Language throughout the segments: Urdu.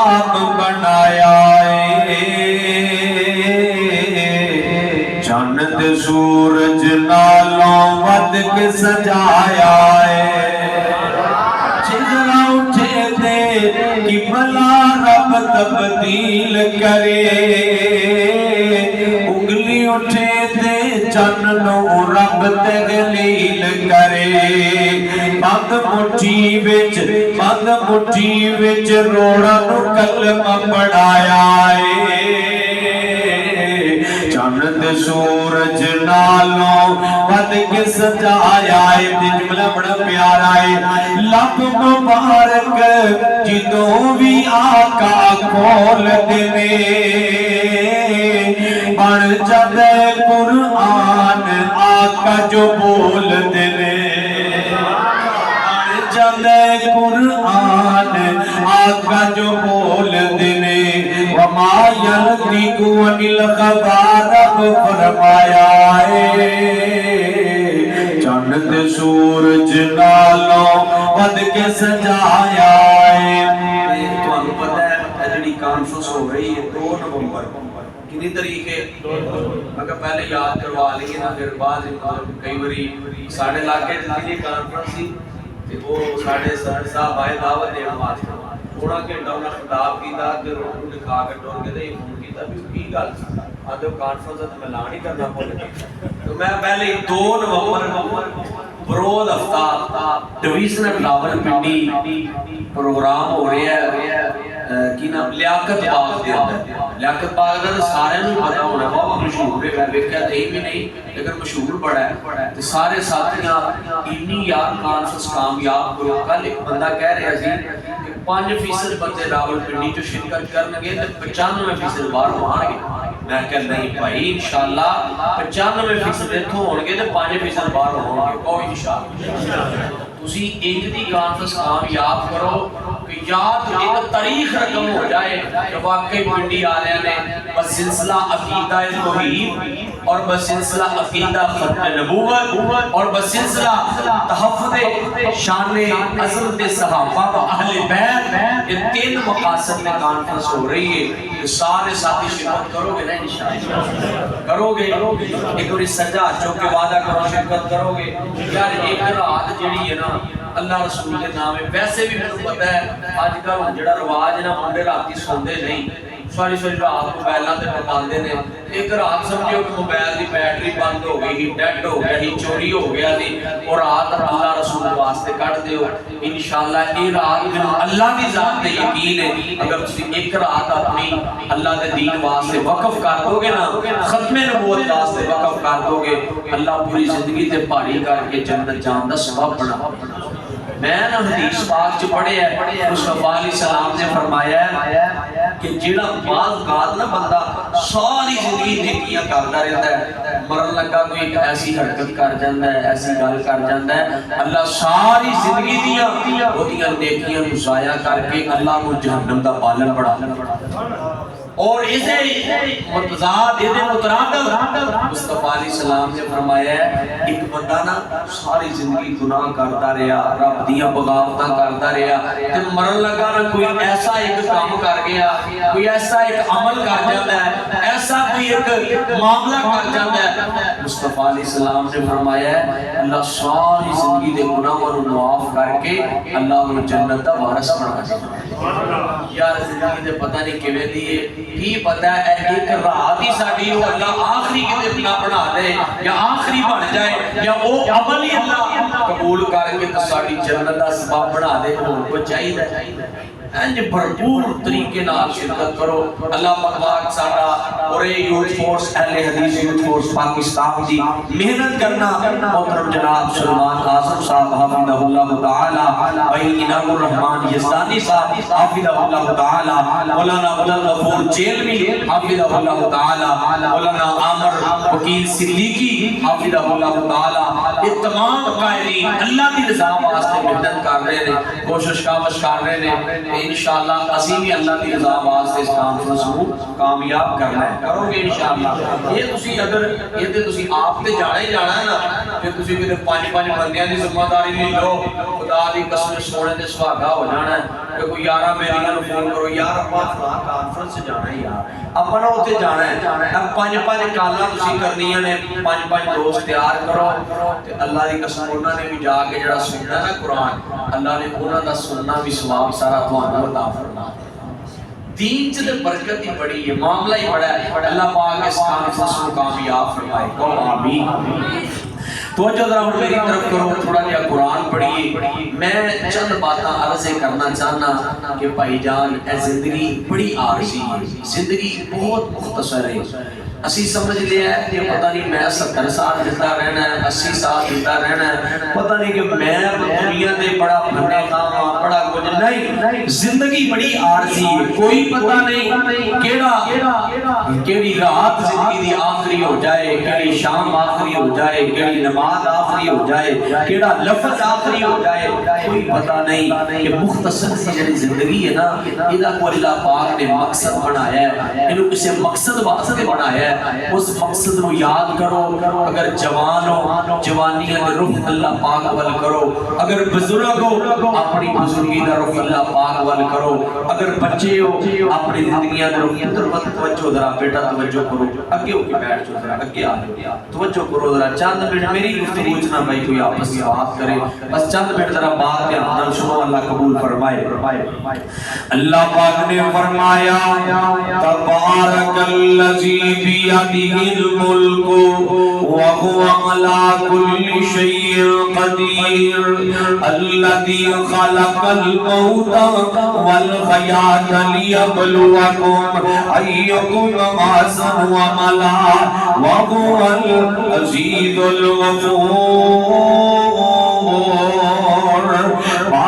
خواب بنایا ہے، چند سورج نالوں ود کے سجایا ہے، چہرہ اٹھے دے کہ بھلا رب تبدیل کرے، انگلی اٹھے دے چن نو رب تغلیل کرے، بند مٹھی وچ روڑا نو کلمہ پڑھایا ہے، چند سورج نالوں ود کے سجایا ہے۔ جملہ بڑا پیارا ہے، لب مبارک جدوں بھی آقا کھول دینے، بن جدے قرآن آقا جو بول دینے، بن جدے قرآن آقا جو بول دینے، وما ينطق عن الهوى رب فرمایا ہے، چند سورج نالوں ود کے سجایا ہے۔ تو ہم پتہ ہے جڑی کانفرنس ہو رہی ہے 2 نومبر کنی تاریخ ہے، مگر پہلے یاد کروا لیں نا، پھر بعد کئی باری ساڑھے علاقے جتنی کانفرنس تھی وہ ساڑھے سر صاحب آئے دعوت دے واسطے تھوڑا گھنٹا انہاں خطاب کیتا کہ روح دکھا کے ٹور کے تے فون کیتا بھی کی گل آدھے کانفرنس تے میں اعلان ہی کرنا بھول گیا، تو میں پہلے 2 نومبر بروز ہفتہ ڈویژنل راولپنڈی پروگرام ہو رہا ہے کی نام لیاقت باغ دے اندر۔ لیاقت باغ دا سارے نوں پتہ ہونا بہت مشہور ہے، میں ویکھیا تے بھی نہیں لیکن مشہور بڑا ہے، تے سارے ساتھیاں انی یار کانفرنس کامیاب کرو۔ کل ایک بندہ کہہ رہا سی کہ 5% بندے راولپنڈی چ شرکت کرنگے تے 95% باہر آن گے، میں کہ نہیں بھائی انشاءاللہ 95% اتھوں ہون گے تے 5% باہر ہون گے، کوئی انشاءاللہ تسی ایک دی کانفرنس کامیاب کرو کہ یاد ایک تاریخ رقم ہو جائے کہ واقعی پنڈی آلیاں نے بسلسلہ عقیدہ توحید اور بسلسلہ عقیدہ ختم نبوت اور بسلسلہ تحفظ شان عظمت صحابہ و اہل بیت، یہ 3 مقاصد میں کانفرنس ہو رہی ہے، سارے ساتھی شرکت کرو گے نا انشاءاللہ، کرو گے ایک اور سجا چوکے وعدہ کرو شرکت کرو گے یار۔ ایک رات جڑی ہے نا اللہ رسول کے نام ہے، ویسے بھی میں پتہ ہے آج کل جڑا رواج ہے نا منڈے راتی سوندے نہیں، ساری رات موبائلاں تے ٹپاندے نے، ایک رات سمجھو کہ موبائل دی بیٹری بند ہو گئی، ڈیڈ ہو گیا ہی، چوری ہو گیا تھی، اور رات اللہ رسول واسطے کٹ دیو انشاءاللہ۔ یہ رات جنہوں اللہ دی ذات تے یقین ہے اگر تسی ایک رات اپنی اللہ دے دین واسطے وقف کر دو گے نا، ختم نبوت واسطے وقف کر دو گے، اللہ پوری زندگی تے پہاڑی کر کے جنت جان دا سبب بنا۔ میں نا حدیث پاک چ پڑھے ہے مصطفیٰ علیہ السلام نے فرمایا ہے کہ جڑا بعض اوقات نا بندہ ساری زندگی نیکیاں کرتا رہتا ہے، مرن لگا کوئی ایک ایسی حرکت کر جاتا ہے، ایسی گل کر جاتا ہے، اللہ ساری زندگی دیاں وہدیاں نیکیاں نوں ضائع کر کے اللہ کو جہنم دا پالن بنا دیتا۔ اور اسے متضاد مترادف مصطفیٰ علیہ السلام نے فرمایا ہے ایک بندہ نا ساری زندگی گناہ کرتا رہا، رب دیاں بغاوتاں کرتا رہا، تے مرن لگا نا کوئی ایسا ایک کام کر گیا، کوئی ایسا ایک عمل کر جاتا ہے، ایسا کوئی ایک معاملہ کر جاتا ہے، مصطفیٰ علیہ السلام نے فرمایا ہے اللہ ساری زندگی دے گناہوں کو معاف کر کے اللہ کو جنت دا وارث بنا دیتا ہے۔ یار زندگی دے پتہ نہیں کیویں دی ہے، کی پتہ ہے ایک رات ہی ساڈی وہ اللہ آخری کتے اپنا بنا دے یا آخری بن جائے یا وہ عمل ہی اللہ قبول کر کے تو ساڈی جنت دا سبب بنا دے، ہون کو چاہیے انج بھرپور طریقے نال شرکت کرو۔ اللہ پاک ساڈا اور یوتھ فورس اہل حدیث یوتھ فورس پاکستان دی محنت کرنا محترم جناب سلمان قاسم صاحب حفظہ اللہ تعالی، بھائی انعام الرحمان یزدانی صاحب حفظہ اللہ تعالی، مولانا عبدالغفور جیلوی حفظہ اللہ تعالی، مولانا عامر وکیل صدیقی حفظہ اللہ تعالی، یہ تمام قائدین اللہ کی رضا واسطے محنت کر رہے ہیں، کوشش کاوش کر رہے ہیں، انشاءاللہ اسی بھی اللہ کی رضا واسطے اس کانفرنس کو کامیاب کرنا ہے، کرو گے انشاءاللہ۔ یہ تسی اگر یہ تے تسی آپ تے جانا ہی جانا ہے نا، پھر تسی بھی 5 بندیاں دی ذمہ داری نہیں لو، خدا دی قسم سونے تے سہاگا ہو جانا ہے، کہ کوئی یارہ میری نال فون کرو یار اپنا فلاں کانفرنس سے جانا ہے یار اپنا اتنے جانا ہے اب 5 کالاں تسی کرنیاں نے 5 دوست تیار کرو تے اللہ دی قسم انہاں نے بھی جا کے جڑا سننا نا قرآن اللہ نے انہاں دا سننا بھی ثواب سارا تھانوں عطا فرما دے دین چ تے برکت ہی بڑی ہے معاملہ ہی بڑا ہے اللہ پاک اس کانفرنس کو کامیاب فرمائے کہو آمین توجہ ذرا میری طرف کرو تھوڑا جہا قرآن پڑھیے میں چند باتاں عرض کرنا چاہنا کہ بھائی جان اے زندگی بڑی عارضی ہے زندگی بہت مختصر ہے اسی سمجھ لیا ہے کہ پتہ نہیں میں 70 سال زندہ رہنا ہے 80 سال زندہ رہنا ہے پتہ نہیں کہ میں دنیا دے بڑا بھنے کھاواں بڑا کچھ نہیں زندگی بڑی عارضی ہے کوئی پتہ نہیں کیڑی رات زندگی دی آخری ہو جائے کیڑی شام آخری ہو جائے کیڑی نماز آخری ہو جائے کیڑا لفظ آخری ہو جائے کوئی پتہ نہیں کہ مختصر سی جڑی زندگی ہے نا ادا کو اللہ پاک نے مقصد بنایا ہے انہوں کسی مقصد واسطے بنایا ہے اس مقصد کو یاد کرو اگر جوان ہو جوانیاں دے رخ اللہ پاک ول کرو اگر بزرگ ہو اپنی بزرگی دا رخ اللہ پاک ول کرو اگر بچے ہو اپنی زندگیاں دے رخ ادھر مت توجہ ذرا بیٹا توجہ کرو اگے ہو کے بیٹھ جاؤ ذرا اگے آ جاؤ توجہ کرو ذرا چند منٹ میری گفتگو نہ بھائی کوئی آپس میں بات کرے بس چند منٹ ذرا بات دھیان نال سنو اللہ قبول فرمائے اللہ پاک نے فرمایا تبارک الذی بِيَدِهِ الْمُلْكُ وَهُوَ عَلَى كُلِّ شَيْءٍ قَدِيرٌ الَّذِي خَلَقَ الْمَوْتَ وَالْحَيَاةَ لِيَبْلُوَكُمْ أَيُّكُمْ أَحْسَنُ عَمَلًا وَهُوَ الْعَزِيزُ الْغَفُورُ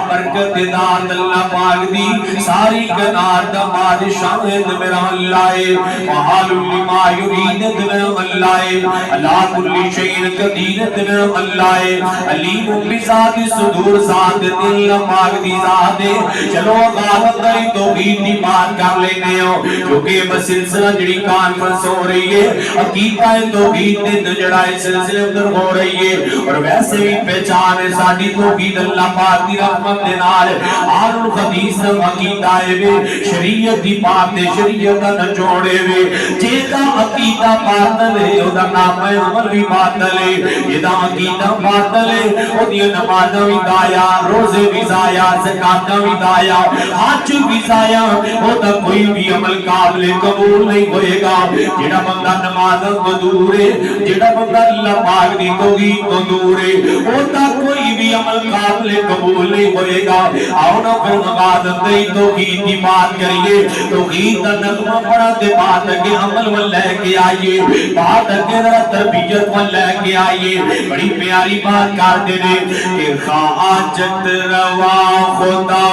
برکت ذات اللہ پاک دی ساری کائنات دا بادشاہ میرا اللہ ہے وحال لما یرید میرا اللہ ہے اللہ کل شیء قدیر میرا اللہ ہے علیم بذات صدور ذات دل پاک دی ذات ہے چلو غالب دی توحید دی بات کر لینے ہو کیونکہ بس سلسلہ جڑی کانفرنس ہو رہی ہے عقیدہ توحید دے جڑا سلسلے اندر ہو رہی ہے اور ویسے بھی پہچان ہے ساری توحید اللہ پاک دی رحمت دے نال آل الحدیث دا عقیدہ ہے شریعت دی بات دے شریعت دا نچوڑے وے جیتا عقیدہ باطل ہے او دا نام عمل بھی باطل ہے یہ دا عقیدہ باطل ہے او دی نماز بھی ضائع روزے بھی ضائع زکات بھی ضائع حج بھی ضائع او دا کوئی بھی عمل قابل قبول نہیں ہوئے گا جڑا بندہ نماز تو دور ہے جڑا بندہ اللہ پاک دی توحید تو دور ہے او دا کوئی بھی عمل قابل قبول نہیں ہوئے گا آؤ نا پھر عبادت دی توحید کی بات کریے توحید دا نغمہ پڑھا دے بات اگے عمل ول لے کے آئیے بات اگے ذرا تربیت ول لے کے آئیے بڑی پیاری بات کر دے نے کہ حاجت روا خدا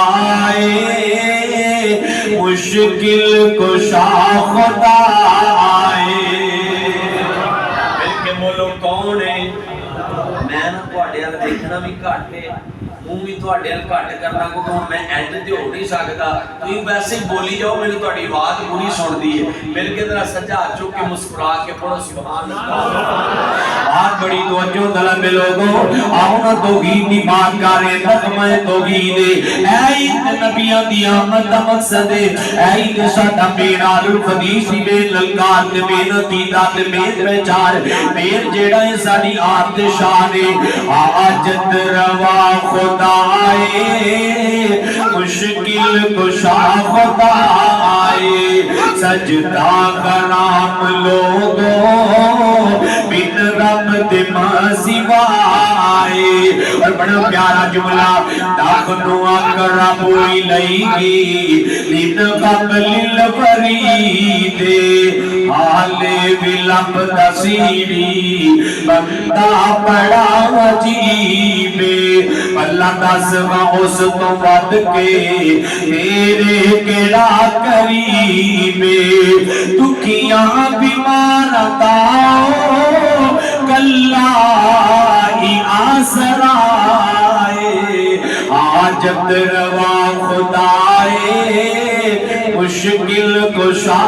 آئے مشکل کشا خدا آئے مل کے بولو کون ہے میں نا تواڈے ال دیکھنا بھی گھٹ ہے ہوں بھی تواڈے ال گھٹ کرنا کیونکہ ہن میں اینڈ تے ہو نہیں سکدا تسی ویسے ہی بولی جاؤ مینوں تواڈی آواز پوری سندی ہے مل کے ذرا سجا چک کے مسکرا کے پڑھو سبحان اللہ بات بڑی توجہ طلب لوگوں آؤ نا توحید دی بات کر رہے نغمہ توحید اے نبیاں دی آمد دا مقصد ہے اے ساڈا میرا الحدیث بے للکار تے بے نتیجہ تے بے پہچان میر جیڑا ہے ساڈی آپ تے شان ہے حاجت روا خدا آئے مشکل کشا خدا آئے سجدہ کرام لوگوں بن رب دماغ سوائے اور بڑا پیارا جملہ داخنو اقرب الیگی لن قبل الفرید حال بلب تصیری بندہ بڑا عجیب اللہ دسوا اس تو ود کے تیرے کیڑا قریب دکھیاں بیمار تاؤ کلا ہی آسرائے حاجت روا خدائے مشکل کشا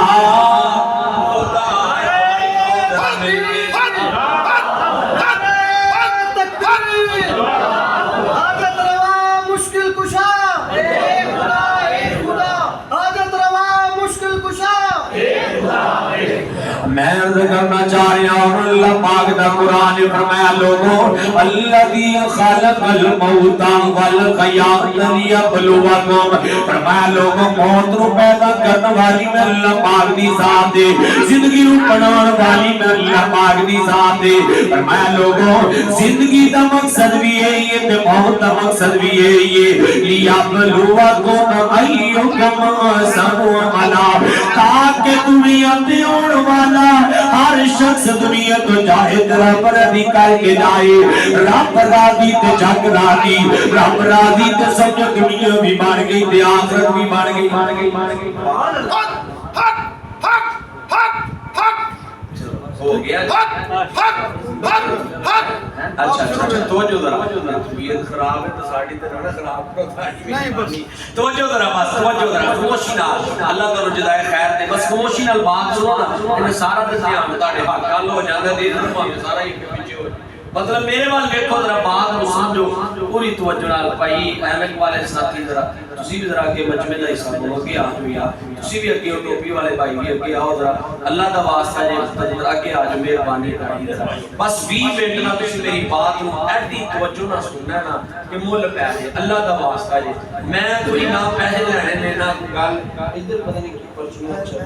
میں عرض کرنا چاہ رہا ہوں اللہ پاک دا قرآن نے فرمایا لوگوں الذی خلق الموت والحیات لیبلوکم فرمایا لوگوں موت نو پیدا کرنے والی میں اللہ پاک دی ذات ہے زندگی نو بنانے والی میں اللہ پاک دی ذات ہے فرمایا لوگوں زندگی دا مقصد بھی ہے یہ تے موت دا مقصد بھی ہے یہ لیبلوکم ایکم احسن عملا تاکہ دنیا تے اون والا ہر شخص دنیا تو جائے رب راضی کر کے جائے رب راضی تے جگ راضی رب راضی تے سب دنیا بھی بن گئی تے آخرت بھی بن گئی ہو گیا اچھا توجہ ذرا طبیعت خراب ہے تو ساڑی تے نہ خراب نہیں توجہ ذرا بس توجہ ذرا خاموشی نال اللہ تعالی جزائے خیر دے بس خاموشی نال بات سنو نا ان سارا تے دھیان تہاڈے حق کل ہو جاندا دے سارا ہی پیچھے ہو مطلب میرے وال دیکھو ذرا بات نو سمجھو پوری توجہ نال بھائی احمد والے ساتھی ذرا تسی بھی ذرا کے مجمع دا حصہ بنو کہ تسی بھی اگے ٹوپی والے بھائی بھی اگے آؤ ذرا اللہ دا واسطہ جے اگے آ جو مہربانی کرائی ذرا بس 20 منٹ نہ تسی میری بات نو ایڈی توجہ نہ سننا نا کہ مول پیسے اللہ دا واسطہ جے میں کوئی نہ پیسے لینے نے نہ گل ادھر پتہ نہیں کی پرچیاں چل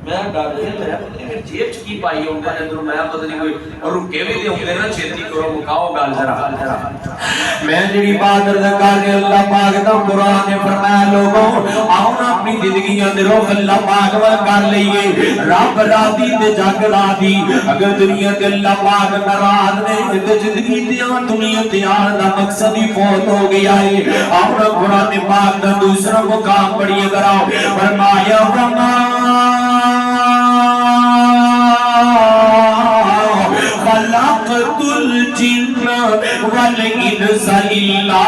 میں گل نہیں میں پتہ نہیں جیب چ کی پائی ہوندا اندر میں پتہ نہیں کوئی اور رکے بھی تے ہوندے نا چھتی کرو مکاؤ گل ذرا میں جڑی بات عرض کر کے اللہ پاک دا قرآن نے فرمایا لوگوں آؤ نا اپنی زندگیاں دے رخ اللہ پاک ول کر لئیے رب راضی تے جگ راضی اگر دنیا تے اللہ پاک ناراض نے تے زندگی تے دنیا تے آن دا مقصد ہی فوت ہو گیا ہے آؤ نا قرآن پاک دا دوسرا مقام پڑھیے ذرا فرمایا خلقت الجن والانس الا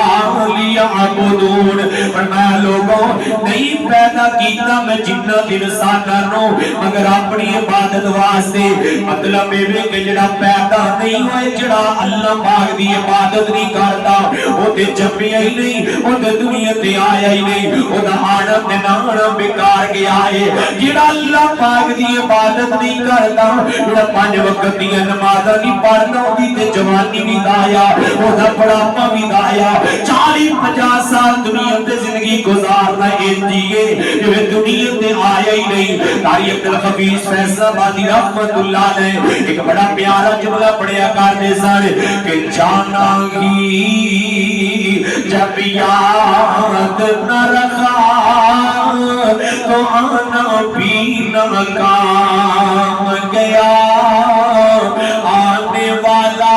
لیعبدون فرمایا لوگوں نہیں پیدا کیتا میں جنات انسانوں مگر اپنی عبادت واسطے مطلب یہ کہ جڑا پیدا نہیں ہوئے جڑا اللہ پاک دی عبادت نہیں کرتا او تے جمیا ہی نہیں او تے دنیا تے آیا ہی نہیں او دا آنا تے نانا بیکار گیا ہے جڑا اللہ پاک دی عبادت نہیں کرتا جڑا 5 وقت دی نماز نہیں پڑھتا دی تے جوانی بھی دایا او دا بڑھاپا بھی دایا 40-50 سال دنیا تے زندگی گزارنا انجیے جو دنیا تے آیا ہی نہیں قاری عبدالحفیظ فیصل آبادی رحمت اللہ نے ایک بڑا پیارا جملہ پڑھیا کرتے سن کہ جانا ہی جب یاد نہ رکھا تو آنا پینا کام گیا آنے والا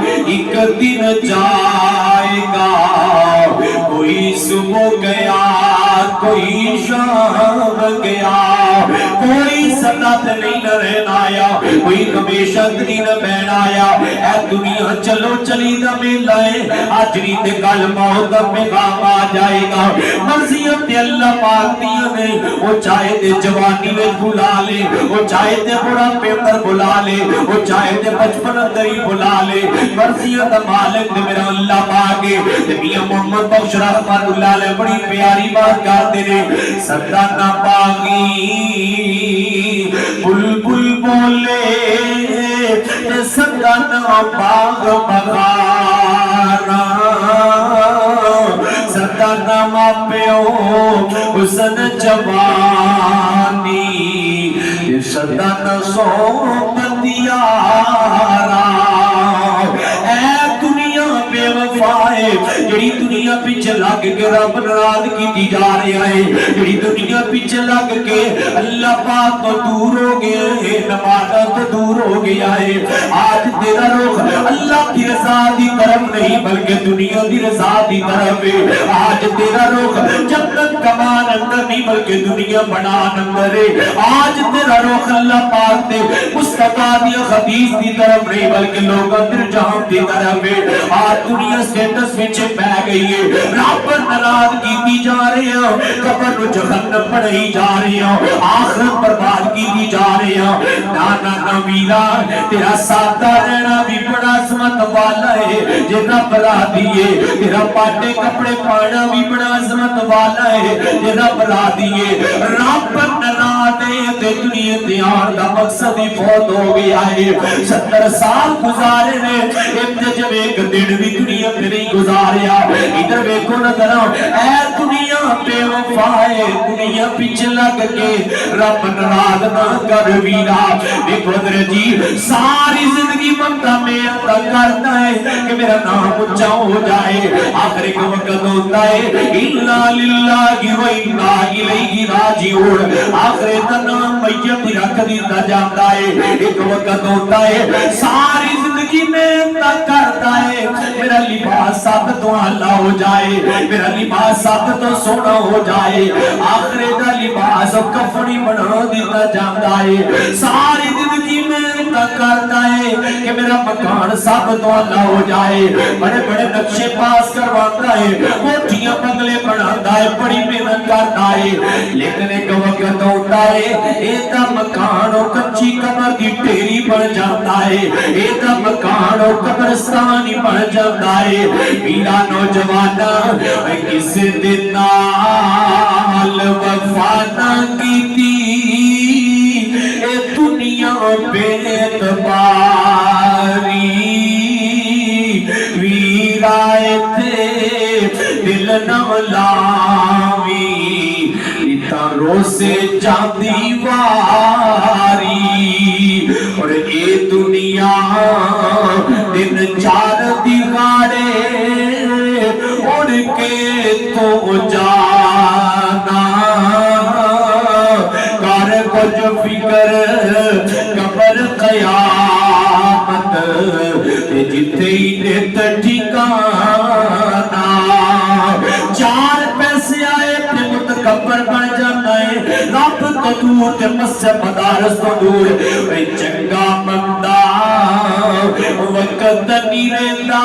ایک دن جائے گا کوئی صبح گیا کوئی شام گیا کوئی سنت نہیں رہنا آیا کوئی ہمیشہ دن بہن آیا اے دنیا چلو چلی دا میلہ ہے آج نہیں تے کل موت دا پیغام آ جائے گا مرضیت اللہ پاک دیا نے وہ چاہے تے جوانی میں بلا لے وہ چاہے تے بڑا پیپر بلا لے وہ چاہے تے بچپن اندر ہی بلا لے مرضیت مالک دے میرا اللہ پاک ہے میاں محمد بخش رحمت اللہ علیہ بڑی پیاری بات کرتے ہیں صدا نہ پاگی بلبل بولے صدا نہ باغ بغارا صدا نہ ماپیو حسن جوانی صدا نہ صحبت یارا اے دنیا بے وفائے جڑی دنیا پیچھے لگ کے رب ناراض کیتی جا رہا ہے جڑی دنیا پیچھے لگ کے اللہ پاک تو دور ہو گیا ہے نماز تو دور ہو گیا ہے آج تیرا رخ اللہ کی رضا دی طرف نہیں بلکہ دنیا دی رضا دی طرف ہے آج تیرا رخ جنت کمان اندر نہیں بلکہ دنیا بنان اندر ہے آج تیرا رخ اللہ پاک تے مصطفیٰ دی حدیث دی طرف نہیں بلکہ لوگ اندر جہاں دی طرف ہے آج دنیا سٹیٹس وچ پہ گئی ہے رب ناراض کیتی جا رہے ہیں قبر و جہنم پڑھائی جا رہے ہیں آخرت برباد کیتی جا رہے ہیں نانا نویرا تیرا سادہ رہنا بھی بڑا عظمت والا ہے جینا بلا دیے تیرا پاٹے کپڑے پانا بھی بڑا عظمت والا ہے جینا بلا دیے رب ناراض ہے میرے دنیا دیار دا مقصد ہی فوت ہو گیا ہے 70 سال گزارے نے ایک جب ایک دن بھی دنیا پہ نہیں گزاریا ادھر بیکھو نظر اے دنیا بے وفائے دنیا پیچھے لگ کے رب نراض نہ کر ویرا دیکھو حضرت جی ساری زندگی بندہ محنت کرتا ہے کہ میرا نام اونچا ہو جائے آخر ایک وقت ہوتا ہے انا للہ و انا الیہ راجعون آخر دا نام میت رکھ دیتا جاتا ہے ایک وقت ہوتا ہے ساری زندگی محنت کرتا ہے میرا لباس سب تو اعلیٰ ہو جائے میرا لباس سب تو سونا ہو جائے آخر دا لباس کفنی بنا دیتا جاتا ہے ساری زندگی محنت کرتا ہے کہ میرا مکان سب تو اعلیٰ ہو جائے بڑے بڑے نقشے پاس کرواتا ہے کوٹھیاں بنگلے بناتا ہے بڑی محنت کرتا ہے لیکن ایک وقت ہوتا ہے ایتا مکان اور کچی قبر کی ٹیری بن جاتا ہے ایتا مکان اور قبرستانی بن جاتا ہے میرا نوجوانا کس دن نال وفا نہ کی تھی اے دنیا بے اعتباری ویرائے تھے دل نہ لاوی تاروں سے جاندی واری اور اے دنیا دن چار دگاڑے اڑ کے تو جانا کار کچھ فکر قبر قیامت جتے ہی نیت ٹھکانا چار پیسے آئے پھر متکبر بن جانا ہے رب تو دور تے مسجد مدارس تو دور اے چنگا مندہ وقت نہیں رہتا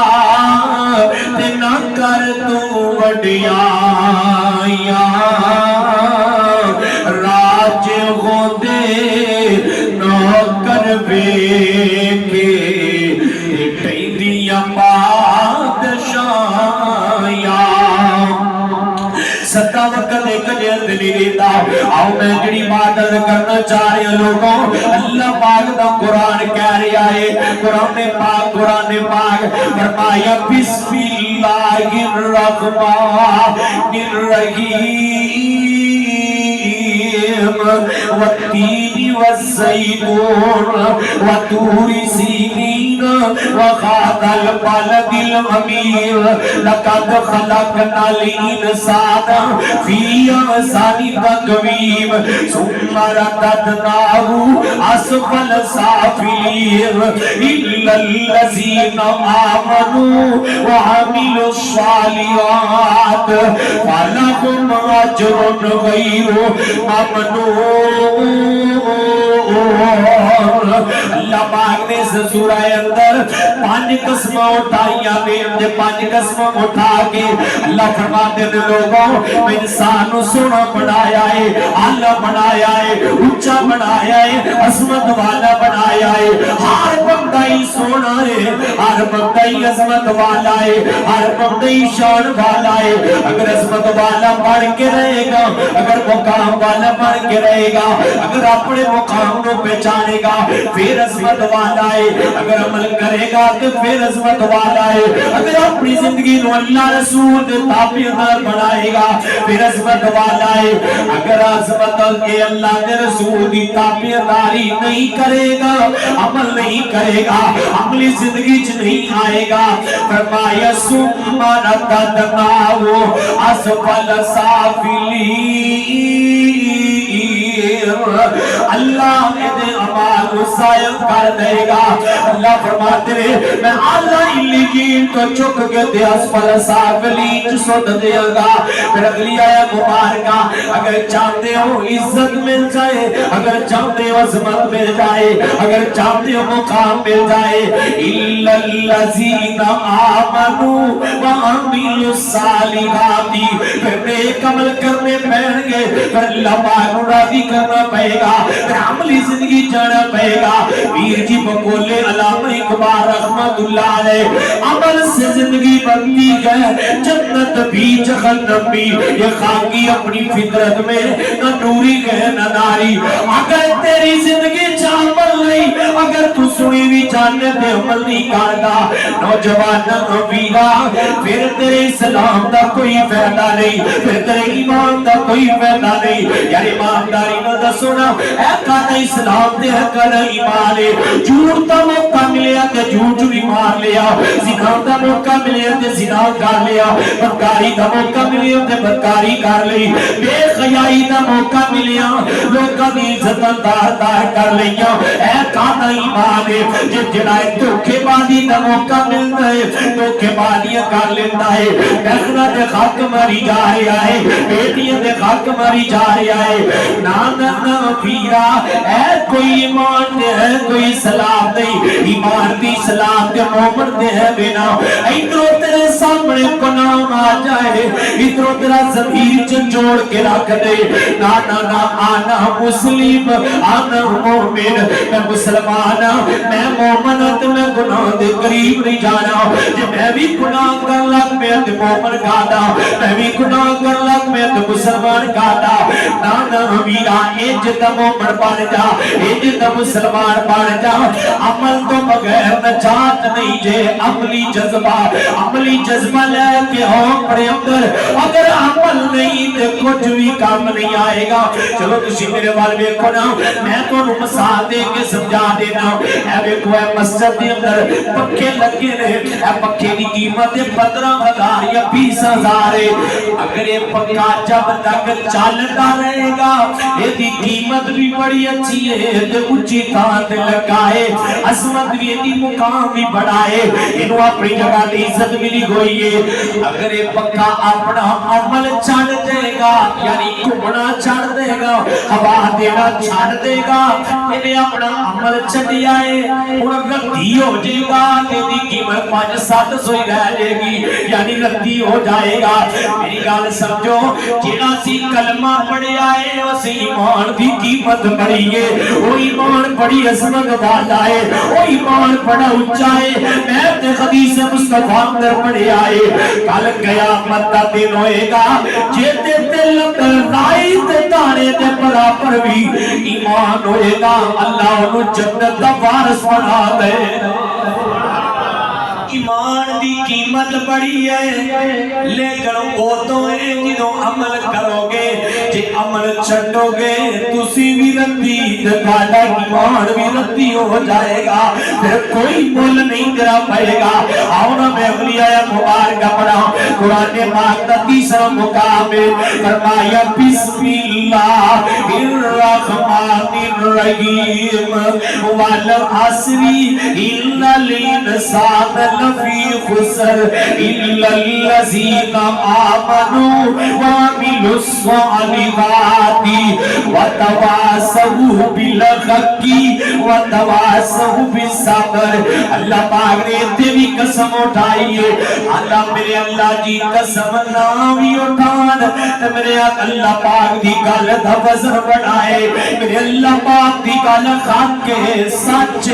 تے نہ کر تو وڈیاں راج ہوندے نوکر ویکھے ٹھیندیاں بادشاہیاں ستا وقت ایک جلد نہیں دیتا آؤ میں جڑی بات کرنا چاہ رہے ہیں لوگوں اللہ پاک دا قرآن کہہ رہا ہے قرآن پاک فرمایا بسم اللہ الرحمن الرحیم والتین والزیتون وطور سینین وهذا البلد الأمين لقد خلقنا الإنسان في أحسن تقويم ثم رددناه أسفل سافلين إلا الذين آمنوا وعملوا الصالحات فلهم أجر غير ممنون اللہ پاک نے اس سورہ اندر 5 قسمیں اٹھائیاں نے 5 قسمیں اٹھا کے اللہ فرماتے ہیں لوگوں میں انسان کو سونا بنایا ہے اعلیٰ بنایا ہے اونچا بنایا ہے عظمت والا بنایا ہے ہر بندہ ہی سونا ہے ہر بندہ ہی عظمت والا ہے ہر بندہ ہی شان والا ہے اگر عظمت والا بن کے رہے گا اگر مقام والا بن کے رہے گا اگر اپنے مقام کو پہچانے گا پھر عظمت والا ہے اگر عمل کرے گا تو پھر عظمت والا ہے اگر اپنی زندگی کو اللہ رسول کے تابعدار بنائے گا پھر عظمت والا ہے اگر عظمت کے اللہ کے رسول کی تابعداری نہیں کرے گا عمل نہیں کرے گا عملی زندگی چ نہیں آئے گا فرمایا ثم رددناه اسفل سافلین اللہ انہیں اعمال کو ضائع کر دے گا اللہ فرماتے ہیں میں اعلیٰ علیین کو چک کے دے اسفل سافلین سوٹ دے گا پھر اگلی آیت مبارکہ اگر چاہتے ہو عزت مل جائے اگر چاہتے ہو عظمت مل جائے اگر چاہتے ہو مقام مل جائے الا الذین آمنوا وعملوا الصالحات پھر نیک عمل کرنے پڑیں گے پھر اللہ پاک کو راضی کرنا پڑے گا پھر عملی زندگی جانا پڑے گا پیر جی بقول علامہ اقبال رحمت اللہ علیہ عمل سے زندگی بنتی ہے جنت بھی جہنم بھی یہ خاکی اپنی فطرت میں نہ نوری ہے نہ ناری اگر تیری زندگی عمل نہیں اگر تو سنی بھی جاننے تے عمل نہیں کردا نوجوان ویرا پھر تیرے اسلام دا کوئی فائدہ نہیں پھر تیرے ایمان دا کوئی فائدہ نہیں یار ایمانداری نہ دسونا اے کہتا اسلام دے کر ایمان ہے جھوٹ دا موقع ملیا تے جھوٹ بھی مار لیا زنا دا موقع ملیا تے زنا کر لیا بدکاری دا موقع ملیا تے بدکاری کر لی بے حیائی دا موقع ملیا لوکاں دی عزت دار کر لیا اے کہتا ایمان ہے جڑا دھوکے بازی دا موقع ملتا ہے دھوکے بازیاں کر لیتا ہے پیسہ دے حق ماری جا رہا ہے بیٹیاں دے حق ماری جا رہا ہے نانا پیرا اے کوئی ایمان دے ہے کوئی اسلام نہیں ایمان دی اسلام دے مومن دے ہے بنا ادھروں تیرے سامنے گناہ آ جائے ادھروں تیرا ضمیر جوڑ کے رکھ دے نانا آنا مسلم آنا مومن میں مسلمان میں مومنت میں گناہ دے قریب نہیں جانا جب میں بھی گناہ کر لگ میں تے مومن کادا میں بھی گناہ کر لگ میں تے مسلمان کادا نانا میرا اج تے مومن بن جا اج تے مسلمان بن جا عمل تو بغیر نجات نہیں جے عملی جذبہ لے کے ہو اپنے اندر اگر عمل نہیں تے کچھ بھی کام نہیں آئے گا چلو تسی میرے وال ویکھو نا میں تو مثال دے کے سمجھا دینا اے ویکھو اے مسجد دے اندر پکھے لگے نے اے پکھے دی قیمت 15,000 یا 20,000 ہے اگر یہ پکھا جب تک چلتا رہے گا یہ دی قیمت بھی بڑی اچھی ہے تے اونچی تھان تے لگا ہے عظمت بھی دی مقام بھی بڑا ہے انہوں اپنی جگہ دی عزت ملی ہوئی ہے اگر یہ پکھا اپنا عمل چھڑ دے گا یعنی گھومنا چھڑ دے گا ہوا دینا چھڑ دے گا انہیں اپنا عمل چھڑی آئے انہیں رتی ہو جائے گا تیری قیمت 500-700 رہ جائے گی یعنی رتی ہو جائے گا میری گال سمجھو جنہ سی کلمہ پڑے آئے اسی ایمان دی قیمت بڑی ہے وہ ایمان بڑی عظمت والا ہے وہ ایمان بڑا اونچا ہے میں تے حدیث مصطفیٰ اندر پڑے آئے کل قیامت دا دن ہوئے گا جیتے دل رائی تے تانے تے برابر بھی ایمان ہوئے گا اللہ انہوں جنت دا وارث بنا دے ایمان دی قیمت بڑی ہے لیکن وہ تو ہے جنہوں عمل کرو گے جی عمل چھٹو گے تسی بھی رتی دکھانا ایمان بھی رتی ہو جائے گا پھر کوئی مول نہیں کرا پائے گا آؤنا میں اولیاء مبارکہ پڑھا قرآن پاک دا تیسرا مقام فرمایا بسم اللہ الرحمن الرحیم والعصر ان الانسان لفی خسر الا الذین آمنوا وعملوا الصالحات وتواصوا بالحق وتواصوا بالصبر اللہ پاک نے تیری قسم اٹھائی ہے اللہ میرے اللہ جی قسم نہ بھی اٹھان میرے اللہ پاک دی گل دا وزن بڑھائے میرے اللہ پاک دی گل حق ہے سچ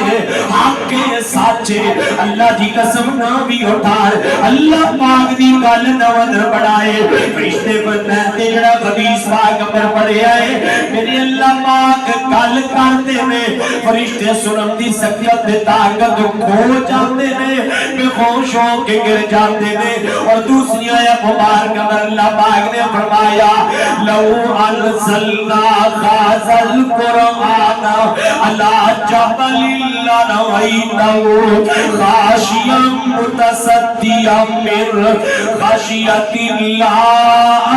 حق ہے سچ اللہ جی قسم نہ بھی اٹھان اللہ پاک دی گل دا وزن بڑھائے فرشتے بندے جڑا حدیث پاک پر پڑھے آئے میرے اللہ پاک گل کرتے ہیں فرشتے سنن دی سکیت تے طاقت کھو جاتے ہیں بے ہوش ہو کے گر جاتے ہیں اور دوسری آیت مبارکہ میں اللہ پاک نے فرمایا لو انزلنا هذا القرآن على جبل لرأيته خاشعا متصدعا من خشية الله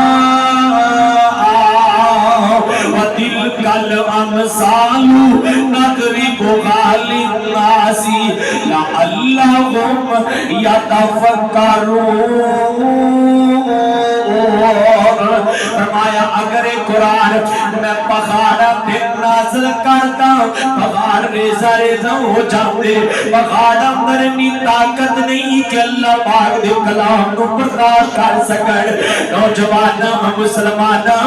وتلك الأمثال نضربها للناس لعلهم يتفكرون فرمایا اگر قرآن میں پخاڑا دن نازل کرتا بغار ریزہ ریزہ ہو جاتے بغار اندر اتنی طاقت نہیں کہ اللہ پاک دے کلام کو برداشت کر سکن نوجوانہ مسلمانہ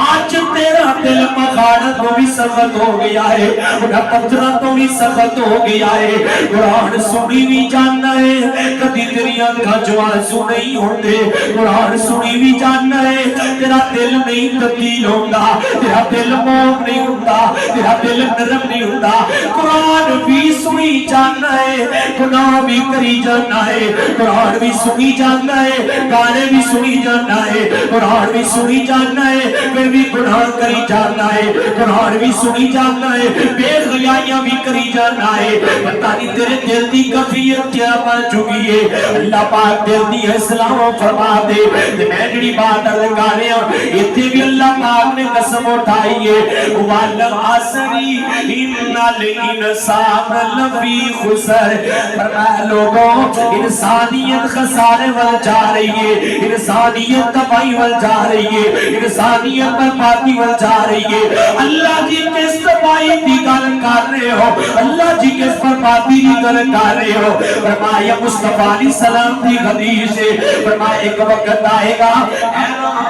آج تیرا دل بغار تو بھی سخت ہو گیا ہے انہا پتھرہ تو بھی سخت ہو گیا ہے قرآن سنی بھی جاننا ہے کدی تیری آنکھا جوان سنی ہوتے قرآن سنی بھی جاننا ہے تیرا دل نہیں تبدیل ہوتا تیرا دل موم نہیں ہوتا تیرا دل نرم نہیں ہوتا قرآن بھی سنی جاننا ہے گناہ بھی کری جاننا ہے قرآن بھی سنی جاننا ہے گانے بھی سنی جاننا ہے قرآن بھی سنی جاننا ہے پھر بھی گناہ کری جاننا ہے قرآن بھی سنی جاننا ہے بے خیائیاں بھی کری جاننا ہے پتہ نہیں تیرے دل دی کفیت کیا بن چکی ہے اللہ پاک دل دی اسلام فرما دے میں جڑی بات لگانے اتنے بھی اللہ پاک نے قسم اٹھائی ہے وَالْعَصْرِ إِنَّ الْإِنسَانَ لَفِي خُسْرٍ فرمایا لوگوں انسانیت خسارے وال جا رہی ہے انسانیت تباہی وال جا رہی ہے انسانیت بربادی وال جا رہی ہے اللہ جی کس تباہی دی گل کر رہے ہو اللہ جی کس بربادی دی گل کر رہے ہو فرمایا مصطفیٰ علیہ السلام دی حدیث ہے فرمایا ایک وقت آئے گا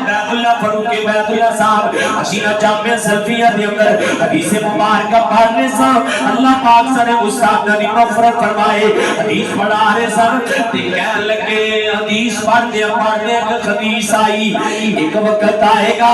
بیت اللہ فاروق بیت اللہ صاحب حسینہ جامعہ سلفیہ دے اندر حدیث مبارکہ پڑھنے سا اللہ پاک سارے استاد نے مغفرت فرمائے حدیث پڑھا رہے سن تے کہنے لگے حدیث پڑھتے ایک حدیث آئی ایک وقت آئے گا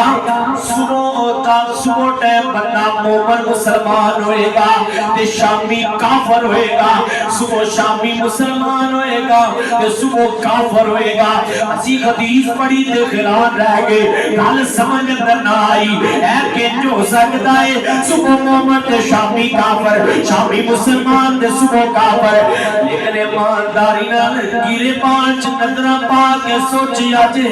صبح ٹائم بندہ مومن مسلمان ہوئے گا تے شامی کافر ہوئے گا صبح شامی مسلمان ہوئے گا تے صبح کافر ہوئے گا اسی حدیث پڑھی تے خیران رہ گئے گل سمجھ اندر نہ آئی اے کہ جو سکتا ہے صبح مومن تے شامی کافر شامی مسلمان تے صبح کافر لیکن ایمانداری نال گیرے پانچ نظرہ پا کے سوچیا جے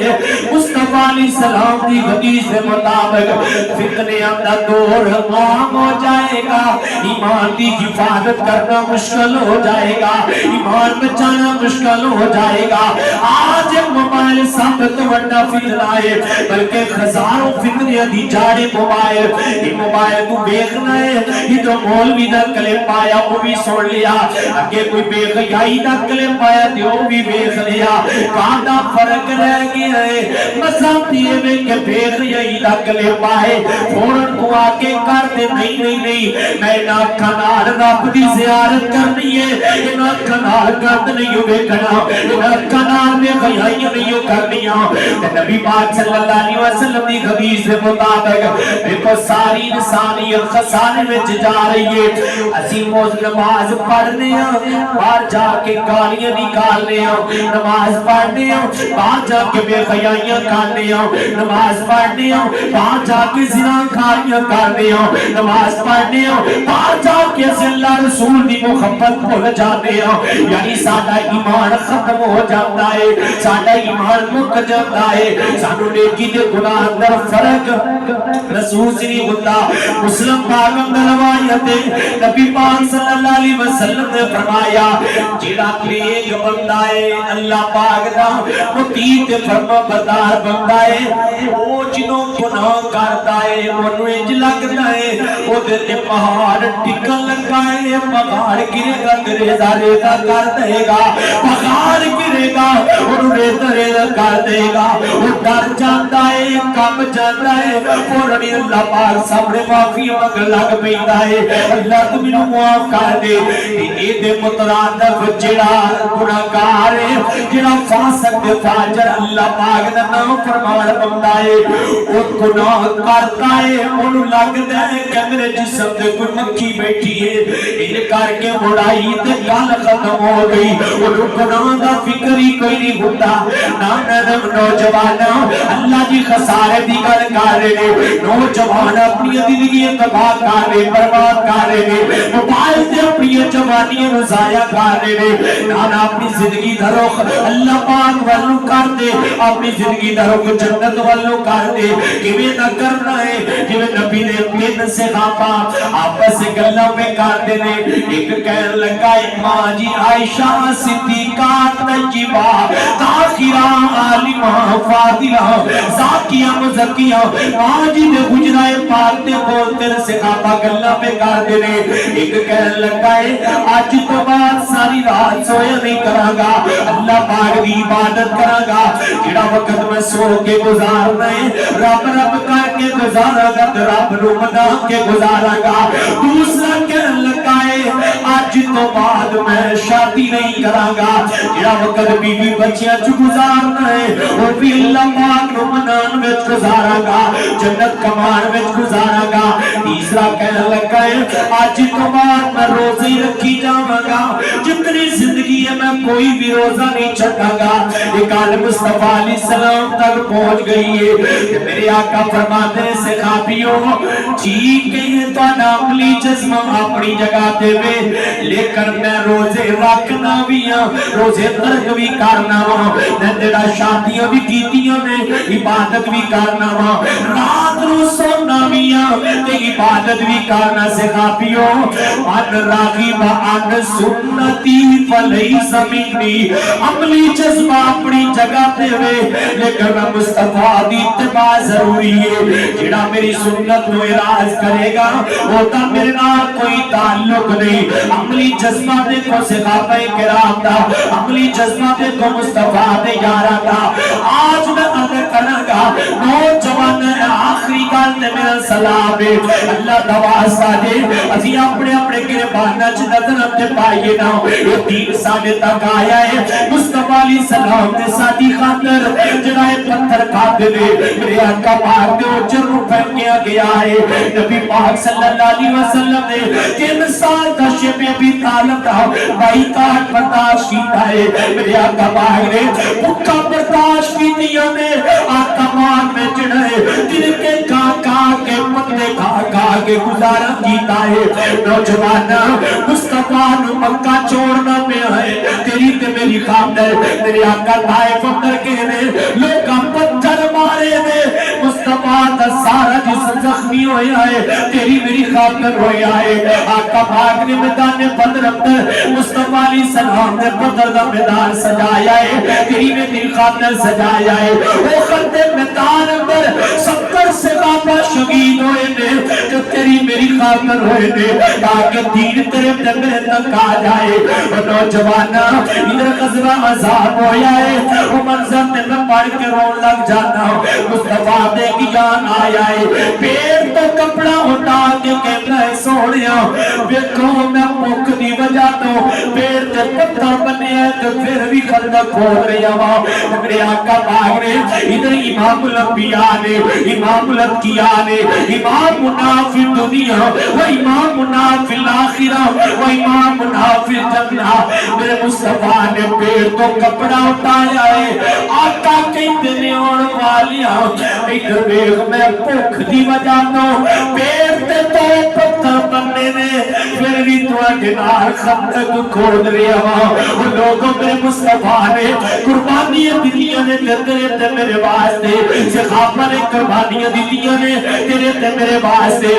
مصطفیٰ علیہ السلام دی حدیث کے مطابق فتنے اندر دور عام ہو جائے گا ایمان دی حفاظت کرنا مشکل ہو جائے گا ایمان بچانا مشکل ہو جائے گا آج موبائل ثابت وڈا فتنہ ہے بلکہ ہزاروں فتنے دی جاڑے موبائل یہ موبائل کو دیکھنا ہے یہ تو مولوی دا کلپ آیا وہ بھی سن لیا اگے کوئی بے خیائی دا کلپ آیا تو وہ بھی دیکھ لیا کہاں فرق رہ گیا ہے مذہب دیے میں کہ بے خیائی دا کلپ آئے فوراں تو آکے کر دے نہیں میں نہ کنار رب دی زیارت کرنی ہے نہ کنار گرد نہیں ہوئے کنا نہ کنار میں خیائیاں نہیں کرنیاں نبی پاک صلی اللہ علیہ وسلم دی حدیث کے مطابق دیکھو ساری انسانیت خسانے میں جا رہی ہے عظیم نماز پڑھنے ہیں باہر جا کے گالیاں نکالنے ہیں نماز پڑھنے ہیں باہر جا کے بے خیائیاں کرنے ہیں نماز پڑھنے ہیں باہر جا کے زنا کھاریاں کرنے ہیں نماز پڑھنے ہیں باہر جا کے اللہ رسول دی محبت بھول جاتے ہیں یعنی ساڈا ایمان ختم ہو جاتا ہے ساڈا ایمان مک جاتا ہے سانو نیکی تے گناہ اندر فرق محسوس نہیں ہوتا مسلم پاک اندر روایت ہے نبی پاک صلی اللہ علیہ وسلم نے فرمایا جڑا نیک بندہ ہے اللہ پاک دا مطیع تے فرما بردار بندہ ہے وہ جنوں گناہ کرتا ہے انہوں انج لگتا ہے وہ تے پہاڑ ٹکن لگا ہے پہاڑ گرے گا ریزہ ریزہ کر دے گا پہاڑ گرے گا اور ریزہ ریزہ کر دے گا وہ ڈر جاتا ہے کم جاتا ہے فوراً اللہ پاک سامنے معافی مانگ لگ پیدا ہے اللہ تو مینوں معاف کر دے اے دے مترادف جڑا گناہگار ہے جڑا فاسق تے فاجر اللہ پاک دا نام فرمان بندا ہے او گناہ کرتا ہے اونوں لگدا ہے کہ میرے جسم تے کوئی مکھی بیٹھی ہے ان کر کے مڑائی تے گل ختم ہو گئی او گناہ دا فکر ہی کوئی نہیں ہوتا نوجوان اللہ جی خسارے دی گل کر رہے ہیں نوجوان اپنی زندگی تباہ کر رہے برباد کر رہے ہیں موبائل سے اپنی جوانی نو ضائع کر رہے ہیں نہ اپنی زندگی دا رخ اللہ پاک والو کر دے اپنی زندگی دا رخ جنت والو کر دے کیویں نہ کرنا ہے جویں نبی نے 3 تین صحابہ آپس سے گلاں پہ کرتے نے ایک کہن لگا ماں جی عائشہ صدیقہ طیبہ طاہرہ عالمہ فاضلہ زاکیہ مزکیہ ماں جی نے حجرائے پاک دے بولتے نے صحابہ گلاں پہ کرتے نے ایک کہن لگا ہے آج تو بعد ساری رات سویا نہیں کراں گا اللہ پاک دی عبادت کراں گا جڑا وقت میں سو کے گزارنا ہے رب رب کر کے گزارا گا رب رو منا کے گزارا گا دوسرا کہنے لگا ہے آج تو بعد میں شادی نہیں کراں گا جڑا وقت بیوی بچیاں چ گزارنا ہے وہ بھی اللہ پاک رو منان وچ گزارا گا جنت کمان وچ گزارا گا تیسرا کہنے لگا ہے آج تو بعد میں روزے رکھی جاواں گا جتنی زندگی ہے میں کوئی بھی روزہ نہیں چھٹا گا یہ گل مصطفیٰ علیہ السلام تک پہنچ گئی ہے کہ میرے آقا فرماتے ہیں صحابیوں ٹھیک ہے تو عملی جسم اپنی جگہ دے وے لیکن میں روزے رکھنا بھی ہاں روزے ترک بھی کرنا وا میں تیرا شادیاں بھی کیتیاں نے عبادت بھی کرنا وا رات نو سونا بھی ہاں تے عبادت بھی کرنا صحابیوں ان راغب عن سنتی فلیس منی عملی جذب اپنی جگہ دے وے لیکن مصطفیٰ دی اتباع ضروری ہے جڑا میری سنت نو اراض کرے گا وہ تا میرے نال کوئی تعلق نہیں عملی جذبہ دیکھو صحابہ کرام دا عملی جذبہ دیکھو مصطفیٰ دے یارا دا آج میں عرض کروں گا نوجوان آخری گل تے میرا سلام ہے اللہ دا واسطہ دے اسی اپنے اپنے گربانہ چ نظر تے پائیے نا یہ دین ساڈے تک آیا ہے مصطفیٰ علیہ السلام نے ساتھی خاطر جڑائے پتھر کھاتے نے میرے آقا پاک دے اجر رو پھینکیا گیا ہے نبی پاک صلی اللہ علیہ وسلم نے 3 سال کا شب ابی طالب کا بائیکاٹ برداشت کیتا ہے میرے آقا پاک نے بھوکا برداشت کی دیا نے آقا پاک میں چڑھے دل کے کھا کے پتے کھا کے گزارا کیتا ہے نوجوانا مصطفیٰ نو مکہ چھوڑنا پیا ہے تیری تے میری خاطر میرے آقا طائف اندر کے نے لوکاں پتھر مارے نے مصطفیٰ دا سارا جسم زخمی ہویا ہے تیری میری خاطر ہویا ہے آقا پاک نے میدان بدر اندر مصطفیٰ علیہ السلام نے بدر دا میدان سجایا ہے تیری میری خاطر سجایا ہے احد دے میدان اندر 70 صحابہ شہید ہوئے نے جو تیری میری خاطر ہوئے نے تاکہ دین تیرے تے میرے تک آ جائے نوجوانا ادھر غزوہ عذاب ہویا ہے وہ منظر تے میں پڑھ کے رون لگ جانا مصطفیٰ دے کی جان آیا ہے پیر تو کپڑا اٹھا کے کہنا ہے سونیا ویکھو میں بھوک دی وجہ تو پیر تے پتھر بنے ہیں تو پھر بھی خندق کھول رہا وا میرے آقا پاک نے ادھر امام الانبیاء نے امام الاتقیاء نے امام منافی دنیا و امام منافی الاخرہ و امام منافی جنہ میرے مصطفیٰ نے پیر تو کپڑا اٹھایا ہے آقا کہتے نے اور والیاں ادھر ویکھ میں بھوک دی وجہ تو پیر تے تو پتھر بننے نے پھر بھی تواڈے نال خندق کھود رہا وا وہ لوگوں میرے مصطفیٰ نے قربانیاں دتیاں نے تیرے تے میرے واسطے صحابہ نے قربانیاں دتیاں نے تیرے تے میرے واسطے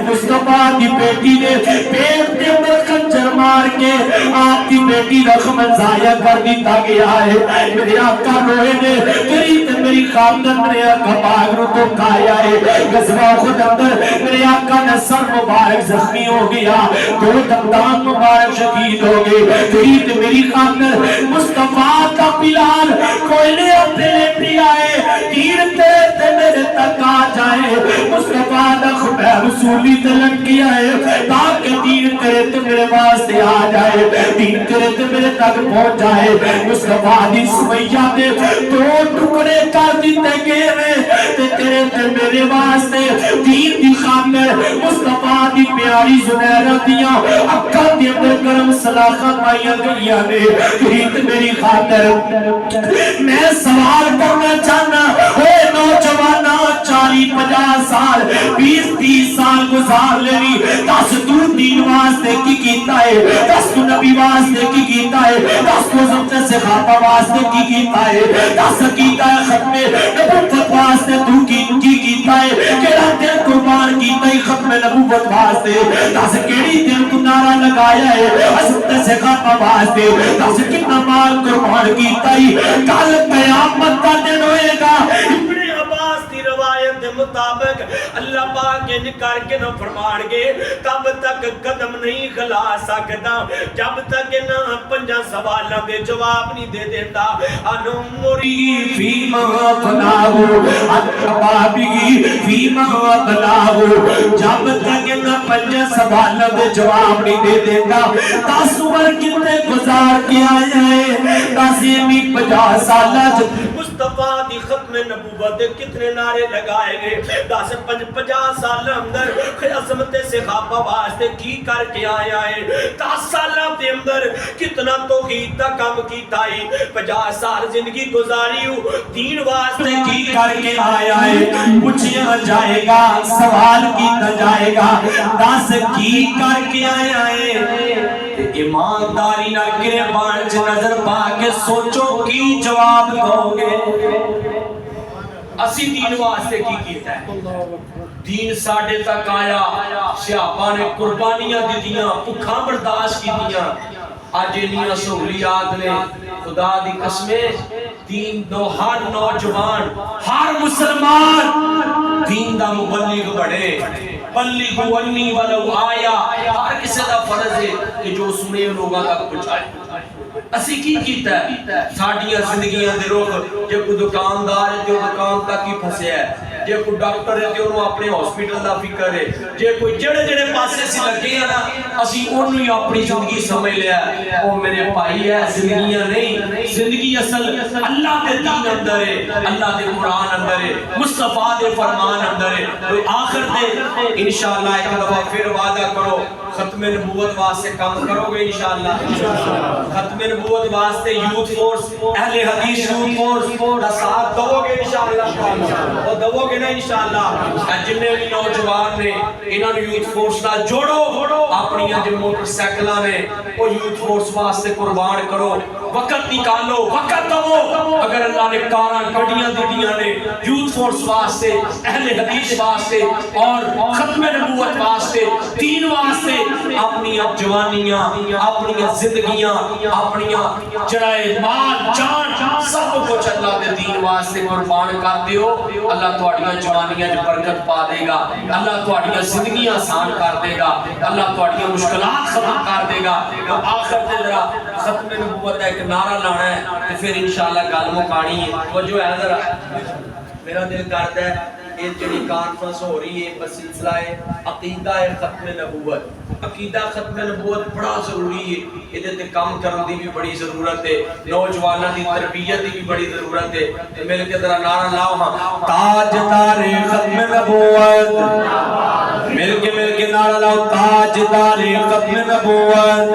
مصطفیٰ دی بیٹی نے پیر تے اندر خنجر مار کے آپ کی بیٹی رقم ضائع کر دیتا گیا ہے میرے آقا روئے نے تیری تے میری خاطر میرے آقا پاک رو تو کھایا ہے غزوہ خود اندر میرے آقا نے سر مبارک زخمی ہو گیا 2 دندان مبارک شہید ہو گئے تیری تے میری خاطر مصطفیٰ کا بلال کوئی نے اپنے لیٹی آئے تیر تیرے تے میرے تک آ جائے مصطفیٰ دا خبیر رسولی تے لٹکی آئے تاکہ دین تیرے تے میرے واسطے آ جائے دین تیرے تے میرے تک پہنچ جائے مصطفیٰ دی سمیہ دے 2 ٹکڑے کر دیتے گئے تے تیرے تے میرے واسطے دین دی خاطر مصطفیٰ دی پیاری زنیرہ دیاں اکھا دی اندر کرم صلاحات مائیاں گئیاں نے تیری تے میری خاطر میں سوال کرنا چاہنا اے نوجوانا 40-50 سال 20-30 سال گزار لینی دس تو دین واسطے کی کیتا ہے دس تو نبی واسطے کی کیتا ہے دس تو زمتے صحابہ واسطے کی کیتا ہے دس کیتا ہے ختم نبوت واسطے تو کی کیتا ہے کہ دل قربان کیتا ہے ختم ختم نبوت واسطے دس کیڑی دل تو نعرہ لگایا ہے حضرت صحابہ واسطے دس کتنا مال قربان کیتا ہی کل قیامت کا دن ہوئے گا ابن عباس دی روایت دے مطابق اللہ پاک انج کر کے نہ فرمان گے تب تک قدم نہیں کھلا سکتا جب تک نہ پنجا سوالاں دے جواب نہیں دے دیتا انمری فیما فلاہو اتبابی فیما فلاہو جب تک نہ پنجا سوالاں دے جواب نہیں دے دیتا 10 عمر کتنے گزار کے آیا ہے 50 سالہ مصطفیٰ دی ختم نبوت دے کتنے نعرے لگائے گئے 50 سال اندر عظمت صحابہ واسطے کی کر کے آیا ہے 10 سالہ دے اندر کتنا توحید دا کام کیتا ہے 50 سال زندگی گزاری ہو دین واسطے کی کر کے آیا ہے پوچھا جائے گا سوال کیتا جائے گا 10 کی کر کے آیا ہے ایمانداری نہ گریبان چ نظر پا کے سوچو کی جواب دو گے اسی دین واسطے کی کیتا ہے دین ساڑھے تک آیا صحابہ نے قربانیاں دی دیاں بھکھاں برداشت کی دیاں آج انہی سہولیات نے خدا دی قسمیں دین دو ہر نوجوان ہر مسلمان دین دا مبلغ بڑھے بلغوا انی ولو آیا ہر کسی دا فرض ہے کہ جو سنے لوگاں تک پہنچائے اسی کی کیتا ہے ساڑیاں زندگیاں دے روح جے کوئی دکاندار ہے جو دکان تک ہی پھنسے ہے جے کوئی ڈاکٹر ہے جو انہوں اپنے ہاسپیٹل دا فکر ہے جے کوئی جڑے جڑے پاسے سے لگے ہیں نا اسی انہوں ہی اپنی زندگی سمجھ لیا ہے وہ میرے بھائی ہے زندگیاں نہیں زندگی اصل اللہ دے دین اندر ہے اللہ دے قرآن اندر ہے مصطفیٰ دے فرمان اندر ہے تو آخر دے انشاءاللہ ایک دفعہ پھر وعدہ کرو ختم نبوت واسطے کام کرو گے انشاءاللہ ختم نبوت واسطے یوتھ فورس اہل حدیث یوتھ فورس دا ساتھ دو گے انشاءاللہ اور دو گے نا انشاءاللہ جنہیں بھی نوجوان نے انہوں نے یوتھ فورس نہ جوڑو اپنی جو موٹر سیکلہ نے وہ یوتھ فورس واسطے قربان کرو وقت نکالو وقت دو اگر اللہ نے کاراں گڑیاں دیدیاں نے یوتھ فورس واسطے اہل حدیث واسطے اور ختم نبوت واسطے دین واسطے اپنی جوانیاں اپنی زندگیاں اپنی جڑائے مال جان سب کچھ اللہ دے دین واسطے قربان کر دیو اللہ تواڈیاں جوانیاں جو برکت پا دے گا اللہ تواڈیاں زندگیاں آسان کر دے گا اللہ تواڈیاں مشکلات ختم کر دے گا تو آخر تے ذرا ختم نبوت کا ایک نعرہ لانا ہے تو پھر انشاءاللہ گل مکانی ہے توجہ ہے ذرا میرا دل کرتا ہے یہ جڑی کانفرنس ہو رہی ہے بس سلسلہ ہے عقیدہ ختم نبوت عقیدہ ختم نبوت بڑا ضروری ہے یہ تے کام کرن دی بھی بڑی ضرورت ہے نوجواناں دی تربیت دی بھی بڑی ضرورت ہے تے مل کے ذرا نعرہ لاؤ ہاں تاجدار ختم نبوت مل کے نعرہ لاؤ تاجدار ختم نبوت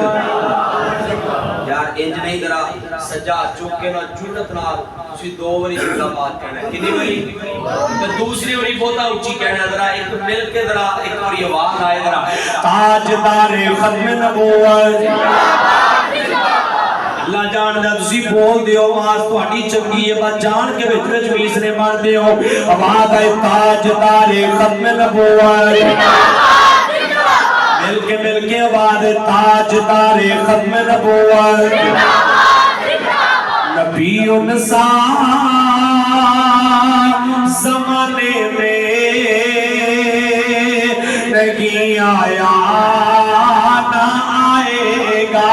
یار انج نہیں ذرا سجا چک کے نہ جرت نال تسی دو واری جملہ بات کہنا ہے کتنی واری تے دوسری واری بہت اونچی کہنا ہے ذرا ایک مل کے ذرا ایک واری آواز آئے ذرا تاجدار ختم نبوت اللہ جاندا تسی بول دیو آواز تہاڈی چنگی ہے بس جان کے وچ وچ میس نے مار دیو آواز آئے تاجدار ختم نبوت مل کے آواز تاجدار ختم نبوت نبی انسان زمانے میں نہیں آیا نہ آئے گا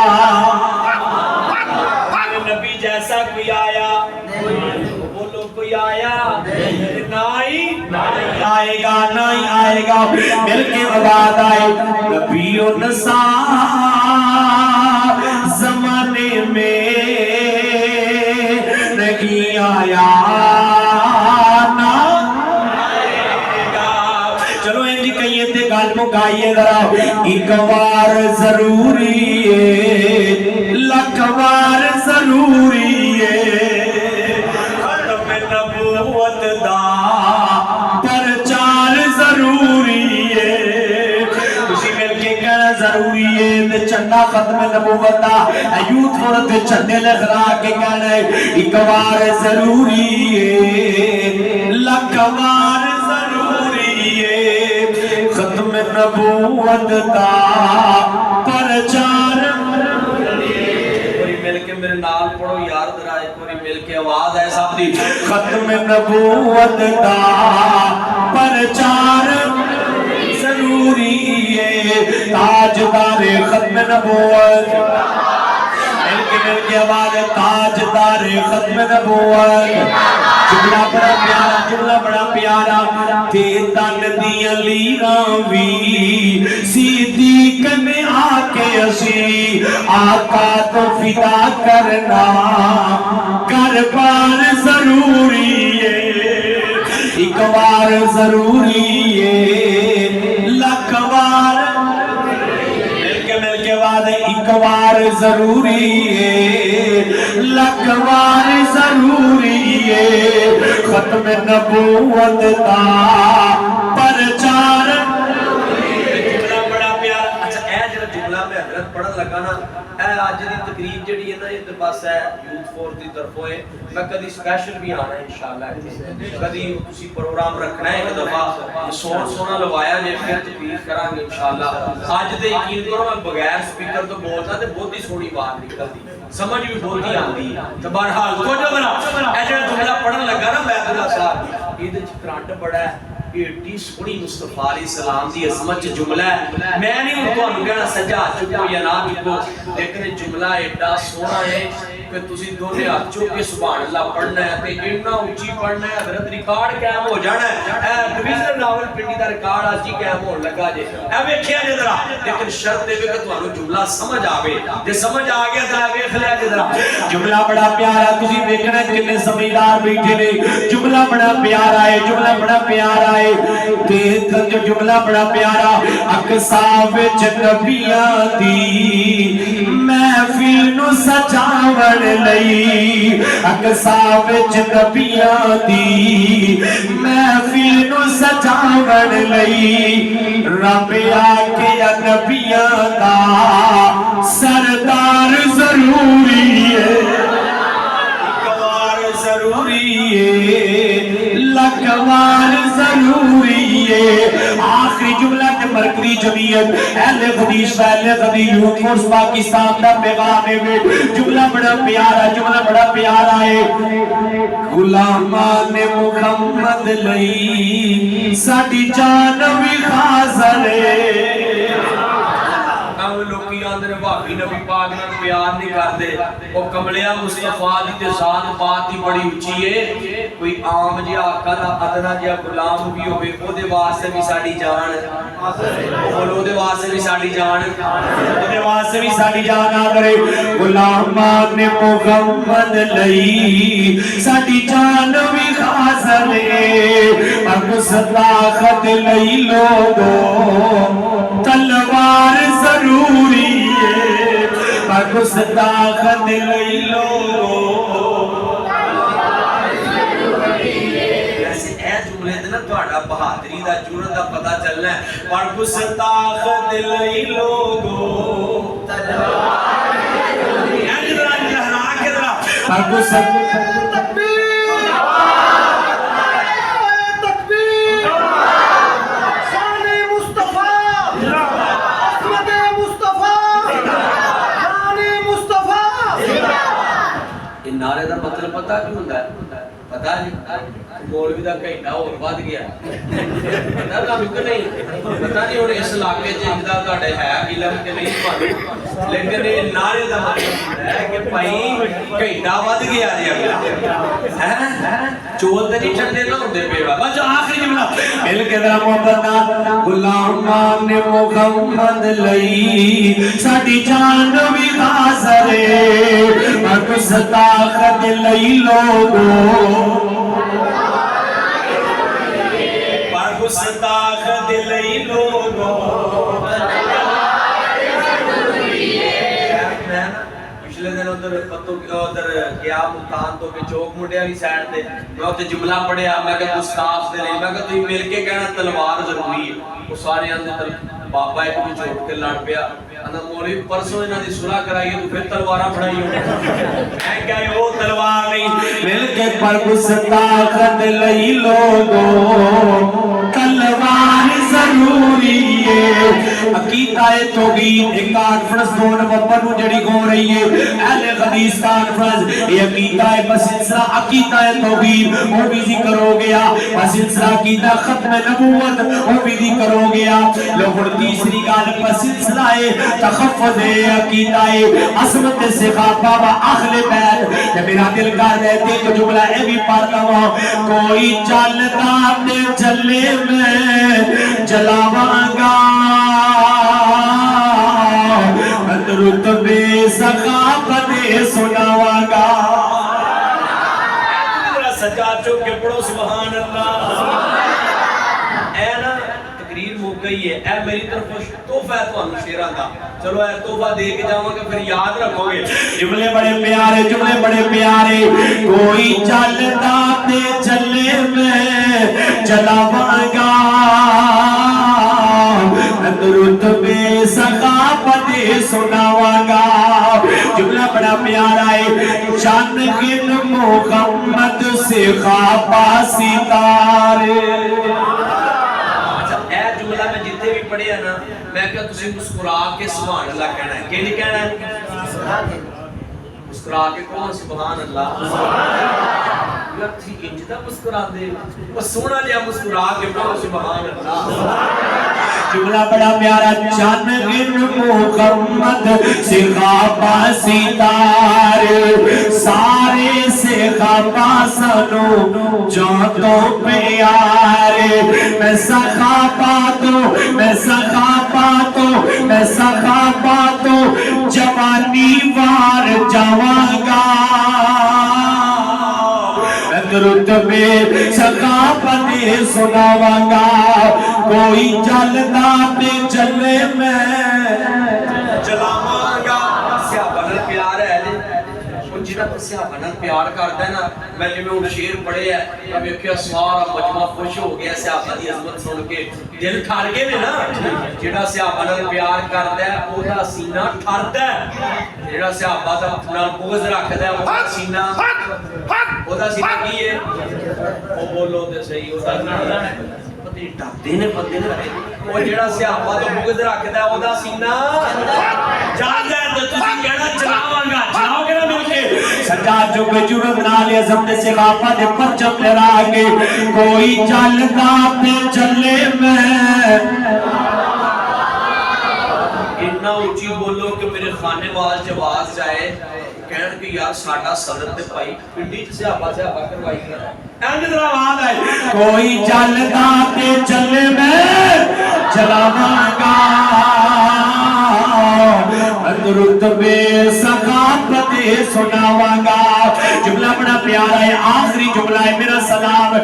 نبی جیسا کوئی آیا بولو کوئی آیا نہیں آئے گا نہیں آئے گا مل کے آواز آئے نبی انسان زمانے میں نہیں آیا نہ آئے گا چلو انجی کہیے تے گل مکائیے ذرا ایک بار ضروری ہے لکھ بار ضروری ہے ختم نبوت دا پرچار ضروری ہے تسی مل کے کہنا ضروری ہے تے چنڈا ختم نبوت دا یوتھ فورس تے چنڈے لہرا کے کہنا ہے ایک بار ضروری ہے لکھ بار ضروری ہے ختم نبوت دا پرچار مل کے میرے نال پڑھو یار ذرا ایک بار مل کے آواز ہے سب دی ختم نبوت دا پرچار ضروری ہے تاجدار ختم نبوت مل کے آواز تاجدار ختم نبوت جملہ بڑا پیارا تے تن دیاں لیراں وی صدیق نے آ کے اسی آقا تو فدا کرنا کربار ضروری ہے ایک بار ضروری ہے لکھ بار مل کے بعد ایک بار ضروری ہے لکھ بار ضروری ہے ختم نبوت دا پرچار جملہ بڑا پیارا اچھا اے جڑا جملہ میں حضرت پڑھن لگا نا اے اج دی تقریب جڑی ہے نا یہ تے بس ہے یوتھ فور دی طرفوں ہے میں کدی سپیشل بھی آنا ہے انشاءاللہ کدی تسی پروگرام رکھنا ہے ایک دفعہ سونا لوایا جے پھر تقریر کران گے انشاءاللہ اج تے یقین کرو میں بغیر سپیکر تو بولتا تے بہت ہی سونی بات نکلدی سمجھ بھی بہت ہی آندی تے بہرحال تو جو بنا اے جڑا جملہ پڑھن لگا نا بیت اللہ صاحب یہ تے کرنٹ بڑا ہے ایڈی سونی مصطفیٰ علیہ السلام دی عظمت جملہ ہے میں نہیں تانوں کہنا سجا چکو یا نہ چکو لیکن جملہ ایڈا سونا ہے کہ تسی دونے ہاتھ چوک کے سبحان اللہ پڑھنا ہے تے اتنا اونچی پڑھنا ہے حضرت ریکارڈ قائم ہو جانا ہے a division Rawal Pindi the record اج ہی قائم ہون لگا جے اے ویکھیا جے ذرا لیکن شرط اے کہ تانوں جملہ سمجھ آوے جے سمجھ آ گیا ذرا ویکھ لیا جے ذرا جملہ بڑا پیارا تسی ویکھنا کنے سمجھدار بیٹھے نے جملہ بڑا پیارا ہے جملہ بڑا پیارا ہے تے جو جملہ بڑا پیارا اقصا وچ نبیاں دی محفل نو سجاون لئی اقصا وچ نبیاں دی محفل نو سجاون لئی رب آ کے نبیاں دا سردار ضروری ہے اکبار ضروری ہے لکبار ضروری ہے آخری جملہ کے مرکزی جمعیت اہل حدیث اہل حدیث یوتھ فورس پاکستان دا پیغام ہے جملہ بڑا پیارا ہے غلامان محمد لئی ساڈی جان بھی حاضر ہے لوکی آندے نے بھابی نبی پاک نال پیار نہیں کردے او کملیا مصطفیٰ دی تے ذات پاک دی بڑی اونچی ہے کوئی عام جہا آقا دا ادنا جہا غلام بھی ہوے او دے واسطے بھی ساڈی جان او دے واسطے بھی ساڈی جان او دے واسطے بھی ساڈی جان حاضر ہے غلامان محمد لئی ساڈی جان بھی حاضر ہے اب صداقت لئی لوگو تلوار ضروری ہے اب صداقت لئی لوگو ویسے اے جملے تے نا تہاڈا بہادری دا جرأت دا پتہ چلنا ہے پر گستاخ لئی لوگو تلوار ضروری ہے جڑا لہرا کے ذرا پر نعرے دا مطلب پتہ کیوں ہوندا ہے پتہ نہیں مولوی دا گھنٹہ اور ود گیا پتہ تانوں کہ نہیں پتہ نہیں ہن اس علاقے چ اندا تہاڈے ہے علم کہ نہیں تانوں لیکن یہ نعرے دا مطلب ہے کہ بھائی گھنٹہ ود گیا جی اگلا ہے چول تے نہیں ٹھنڈے نہ ہوندے پے بس آخری جملہ مل کے ذرا محبت نال غلامان محمد لئی ساڈی جان بھی حاضر ہے اب صداقت لئی لوگو پر صداقت لئی لوگو پچھلے دن ادھر گیا ملتان تو چوک منڈے والی سائڈ تے میں اوتے جملہ پڑھیا میں کہ گستاخ دے نہیں میں کہ تسی مل کے کہنا تلوار ضروری ہے وہ سارے اندر بابا ایک بھی چھوٹ کے لڑ پیا انا مولوی پرسوں انہاں دی صلح کرائیے تو پھر تلواراں پھڑائی میں کیا وہ تلوار نہیں مل کے پر گستاخت لئی لوگو تلوار ضروری ہے عقیدہ توحید ایک کانفرنس 2 نومبر نو جڑی ہو رہی ہے اہل حدیث کانفرنس یہ عقیدہ بسلسلہ عقیدہ توحید وہ بھی ذکر ہو گیا بسلسلہ عقیدہ ختم نبوت وہ بھی ذکر ہو گیا لوگوں تیسری گال بسلسلہ تخفض عقیدہ عظمت صحابہ و اہل بیت کہ میرا دل کر رہتے تو جملہ اے بھی پڑھتا ہوں کوئی چلتا تے چلے میں جلاواں گا رتبے ثقافت سناواں گا سجاد چوک کے پڑھو سبحان اللہ اے نا تقریر ہو گئی ہے اے میری طرف تحفہ ہے تو ہم شیران دا چلو اے تحفہ دے کے جاؤں گا پھر یاد رکھو گے جملے بڑے پیارے کوئی چلتا تے چلے میں چلاواں گا رتبے ثقافت سناواں گا جملہ بڑا پیارا ہے شان گن محمد سے خوابہ ستارے اے جملہ میں جتنے بھی پڑھے ہیں نا میں کہا تسی مسکرا کے سبحان اللہ کہنا ہے کہ نہیں کہنا ہے مسکرا کے کون سبحان اللہ یار تھی انجدہ مسکرا دے وہ سونا لیا مسکرا کے کون سبحان اللہ جملہ بڑا پیارا چان گن محمد سے خوابہ ستارے سارے سے خوابہ سنو جوتوں پیارے میں سخابہ تو جوانی وار جاواں گا رتبے ثقافت سناواں گا کوئی چلتا تے چلے میں چلاواں گا صحابہ نال پیار ہے ان جنہاں کو صحابہ نال پیار کرتا ہے نا میں جو میں ان شیر پڑھے ہے اب ایک سارا مجمع خوش ہو گیا صحابہ دی عظمت سن کے دل ٹھر گئے نے نا جڑا صحابہ نال پیار کرتا ہے او دا سینہ ٹھردا ہے جڑا صحابہ دا نال بغض رکھدا ہے او دا سینہ کی ہے وہ بولو تے صحیح او دا پتہ ڈرتے نے بندے نے وہ جڑا صحابہ دا بغض رکھدا ہے او دا سینہ جاندا ہے تے تسی کہنا چلاواں گا چلاؤ گے نا مل کے سجاد جو بے جرم نال عظمت سے خوابہ دے پرچم لہرا کے کوئی چلتا تے چلے میں اتنا اونچی بولو کہ میرے خانے واز جواز جائے کہن کہ یار ساڈا صدر تے پائی پنڈی سے صحابہ کروائی کر اینڈ ذرا آواز آئے کوئی چلتا تے چلے میں چلاواں گا رتبے ثقافت سناواں گا جملہ بڑا پیارا ہے آخری جملہ ہے میرا سلام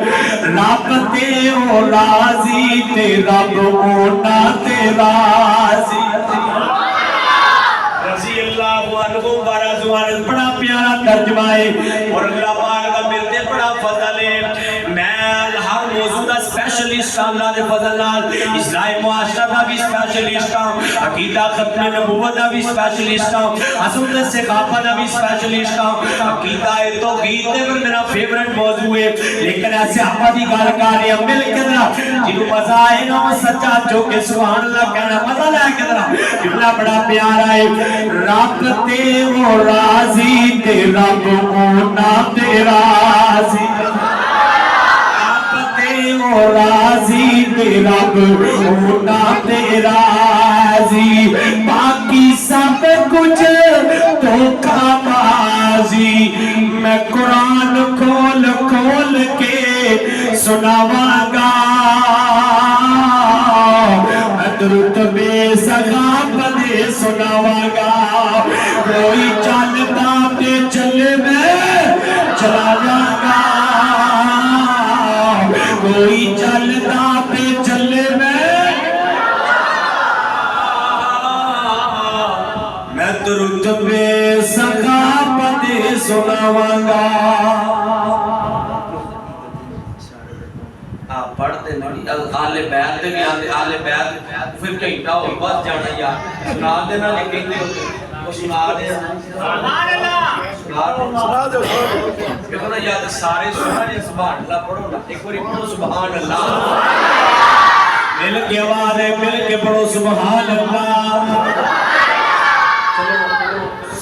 رب تے او راضی تے رب اونا تے راضی رضی اللہ عنہ ورضوان بڑا پیارا ترجمہ ہے اور اللہ پاک کا ملتے بڑا فضل ہے میں ہر موضوع دا سپیشلسٹ اللہ دے فضل نال اسلامی معاشرہ دا بھی سپیشلسٹ ہوں عقیدہ ختم نبوت دا بھی سپیشلسٹ ہوں عظمت ثقافت دا بھی سپیشلسٹ ہوں عقیدہ توحید تے پر میرا فیورٹ موضوع ہے لیکن ایسے احمدی گال کاری مل کے ذرا جنہوں مزہ آئے نا وہ سچا جو کہ سبحان اللہ کہنا مزہ لے کے ذرا جملہ بڑا پیارا ہے رب تے وہ راضی تے رب اونا تے راضی رب تے وہ راضی تے رب اونا تے راضی باقی سب کچھ دھوکہ بازی میں قرآن کھول کھول کے سناواں گا رتبے ثقافت سناواں گا کوئی چلتا تے چلے میں چلاواں گا کوئی چلتا تے چلے میں تو رتبے ثقافت سناواں گا پڑھتے نہیں آل بیت بھی آل بیت پھر گھنٹہ اور بس جانا یار سنا دینا لیکن وہ سنا دے سنا دے کہنا یاد سارے سنا جی سبحان اللہ پڑھو نا ایک باری پڑھو سبحان اللہ مل کے آواز ہے مل کے پڑھو سبحان اللہ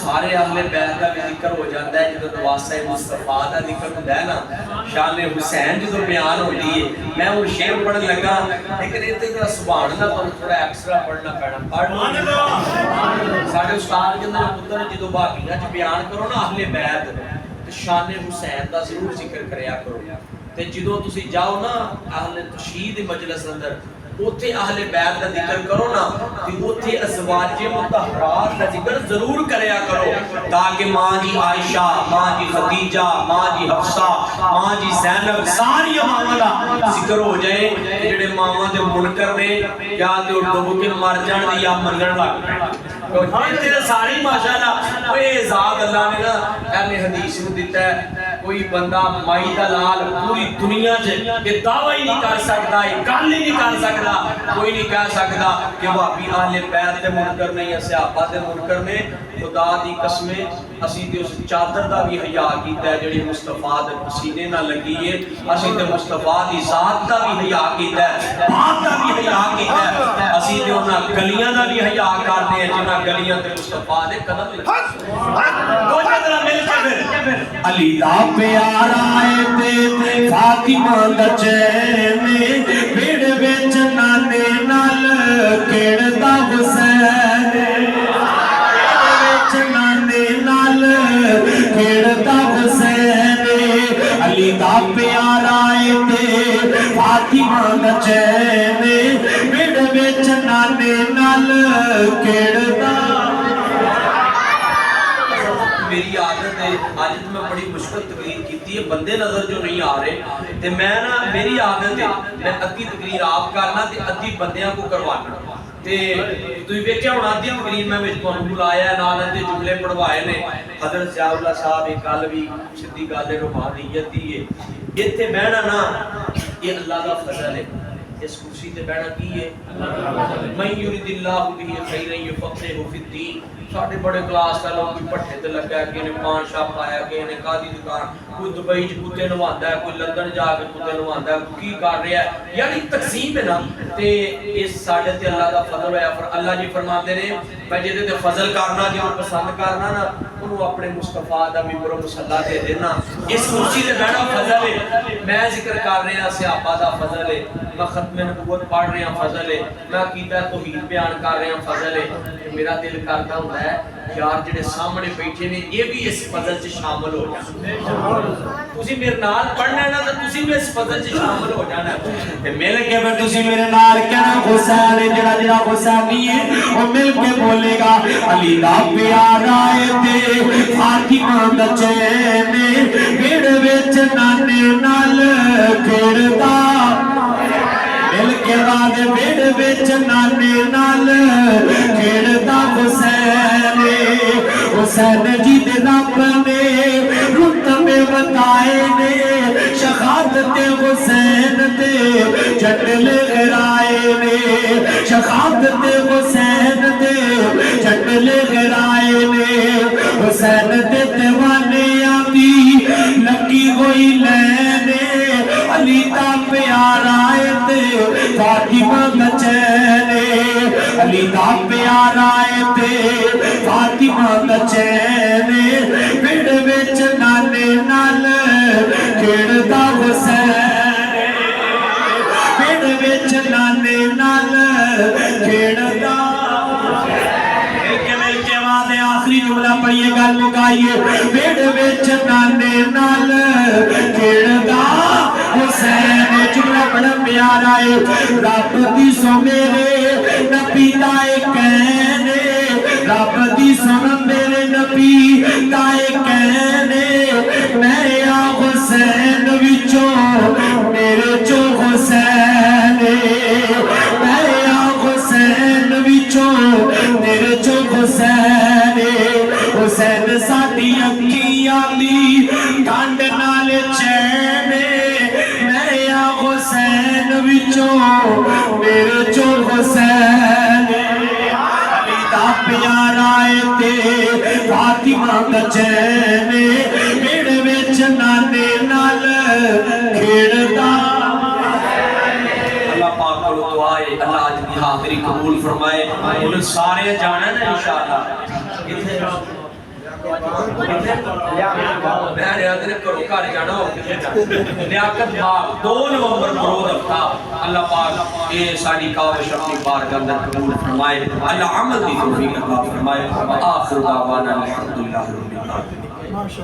سارے اہل بیت کا بھی ذکر ہو جاتا ہے جدو نواسہ مصطفیٰ کا ذکر ہوتا ہے نا شان حسین جدو بیان ہوتی ہے میں وہ شعر پڑھن لگا لیکن اتنے کا سبحان اللہ تو تھوڑا ایکسٹرا پڑھنا پڑنا سارے استاد کے اندر پتر جدو باقیاں چ بیان کرو نا اہل بیت تو شان حسین کا ضرور ذکر کریا کرو تے جدو تسی جاؤ نا اہل تشہید مجلس اندر اوتھے اہل بیت کا ذکر کرو نا تے اوتھے ازواج مطہرات کا ذکر ضرور کریا کرو تاکہ ماں جی عائشہ ماں جی خدیجہ ماں جی حفصہ ماں جی زینب ساری ماواں دا ذکر ہو جائے جڑے ماواں دے منکر نے یا تے ڈوب کے مر جان دی یا منن لگ پے ساری ماشاءاللہ اوے اعزاز اللہ نے نا اہل حدیث نو دیتا ہے کوئی بندہ مائی دا لال پوری دنیا چ یہ دعوی نہیں کر سکتا یہ گل ہی نہیں کر سکتا کوئی نہیں کہہ سکتا کہ وہابی اہل بیت دے منکر نہیں یا صحابہ دے منکر نے خدا دی قسمیں اسی تے اس چادر دا بھی حیا کیتا ہے جڑی مصطفیٰ دے پسینے نہ لگی ہے اسی تے مصطفیٰ دی ذات دا بھی حیا کیتا ہے بات دا بھی حیا کیتا ہے اسی تے انہاں گلیاں دا بھی حیا کرتے ہیں جنہاں گلیاں تے مصطفیٰ دے قدم لگے دو جدرا مل کے پھر علی دا پیارا ہے تے فاطمہ دا چین بھیڑ وچ نانے نال کھیڑدا حسین کھیڑتا حسین علی دا پیارا ہے تے فاطمہ دا چین بھیڑ وچ نانے نال کھیڑتا میری عادت ہے آج تو میں بڑی مشکل تقریر کیتی ہے بندے نظر جو نہیں آ رہے تے میں نا میری عادت ہے میں ادھی تقریر آپ کرنا تے ادھی بندیاں کو کروانا تے تسی ویکھیا ہونا ادھی تقریر میں وچ تانوں بلایا نال دے جملے پڑھوائے نے حضرت ضیاء اللہ صاحب ایک گل بھی سیدھی گل روحانیت دی ہے ایتھے بہنا نا یہ اللہ دا فضل ہے اس کرسی تے بہنا کی ہے من یرید اللہ بہ خیرا یفقہہ فی الدین ساڈے بڑے کلاس کا لوگ کوئی پٹھے تے لگا کہ نے پان شاپ آیا کہ نے کادی دکان کوئی دبئی چ کتے نواندا ہے کوئی لندن جا کے کتے نواندا ہے کی کر رہا ہے یعنی تقسیم ہے نا تے اس ساڈے تے اللہ دا فضل ہویا پر اللہ جی فرماتے نے میں جے تے فضل کرنا جو پسند کرنا نا انہوں اپنے مصطفیٰ دا ممبر و مصلی دے دینا اس کرسی تے بیٹھا فضل ہے میں ذکر کر رہا ہاں صحابہ دا فضل ہے میں ختم نبوت پڑھ رہا ہوں فضل ہے میں عقیدہ توحید بیان کر رہا ہوں فضل ہے میرا دل کرتا ہوں ہے یار جڑے سامنے بیٹھے نے یہ بھی اس فضل سے شامل ہو جانا تسی میرے نال پڑھنا ہے نا تو تسی بھی اس فضل سے شامل ہو جانا ہے تے مل کے پھر تسی میرے نال کہنا حسین جڑا جڑا حسینی ہے وہ مل کے بولے گا علی دا پیارا ہے تے فاطمہ دا چین بھیڑ وچ نانے نال کھیڑدا مل کے بعد بھیڑ وچ نانے نال کھیڑدا حسین حسین جی دے رب نے رتبے بتائے نے شہادت حسین دے جھنڈے لہرائے نے شہادت حسین دے جھنڈے لہرائے نے حسین دے دیوانیاں دی لگی ہوئی لینے علی دا پیارا ہے تے فاطمہ دا چین علی دا پیارا ہے تے فاطمہ دا چین بھیڑ وچ نانے نال کھیڑدا حسین بھیڑ وچ نانے نال کھیڑدا آخری جملہ پڑھیے گل مکائیے بھیڑ وچ نانے نال کھیڑدا حسین جملہ بڑا پیارا ہے رب دی سو میرے نبی دا کہنے رب دی سن میرے نبی دا کہنے میں آ حسین وچوں میرے چو حسین میں آ حسین وچوں میرے چو حسین حسین ساڈی اکھیاں دی ٹھنڈ نال چین میں آ حسین وچوں میرے چو حسین علی دا پیارا ہے تے فاطمہ دا چین میرے وچ نانے نال کھیڑدا اللہ پاک کو دعا ہے اللہ آج کی حاضری قبول فرمائے انہیں سارے جانا نا انشاءاللہ میں ریاض نے کرو کار جانا ہو لیاقت باغ 2 نومبر برود ہفتہ اللہ پاک یہ ساری کاوش اپنی بارگاہ اندر قبول فرمائے اللہ عمل دی توفیق عطا فرمائے وآخر دعوانا الحمدللہ رب العالمین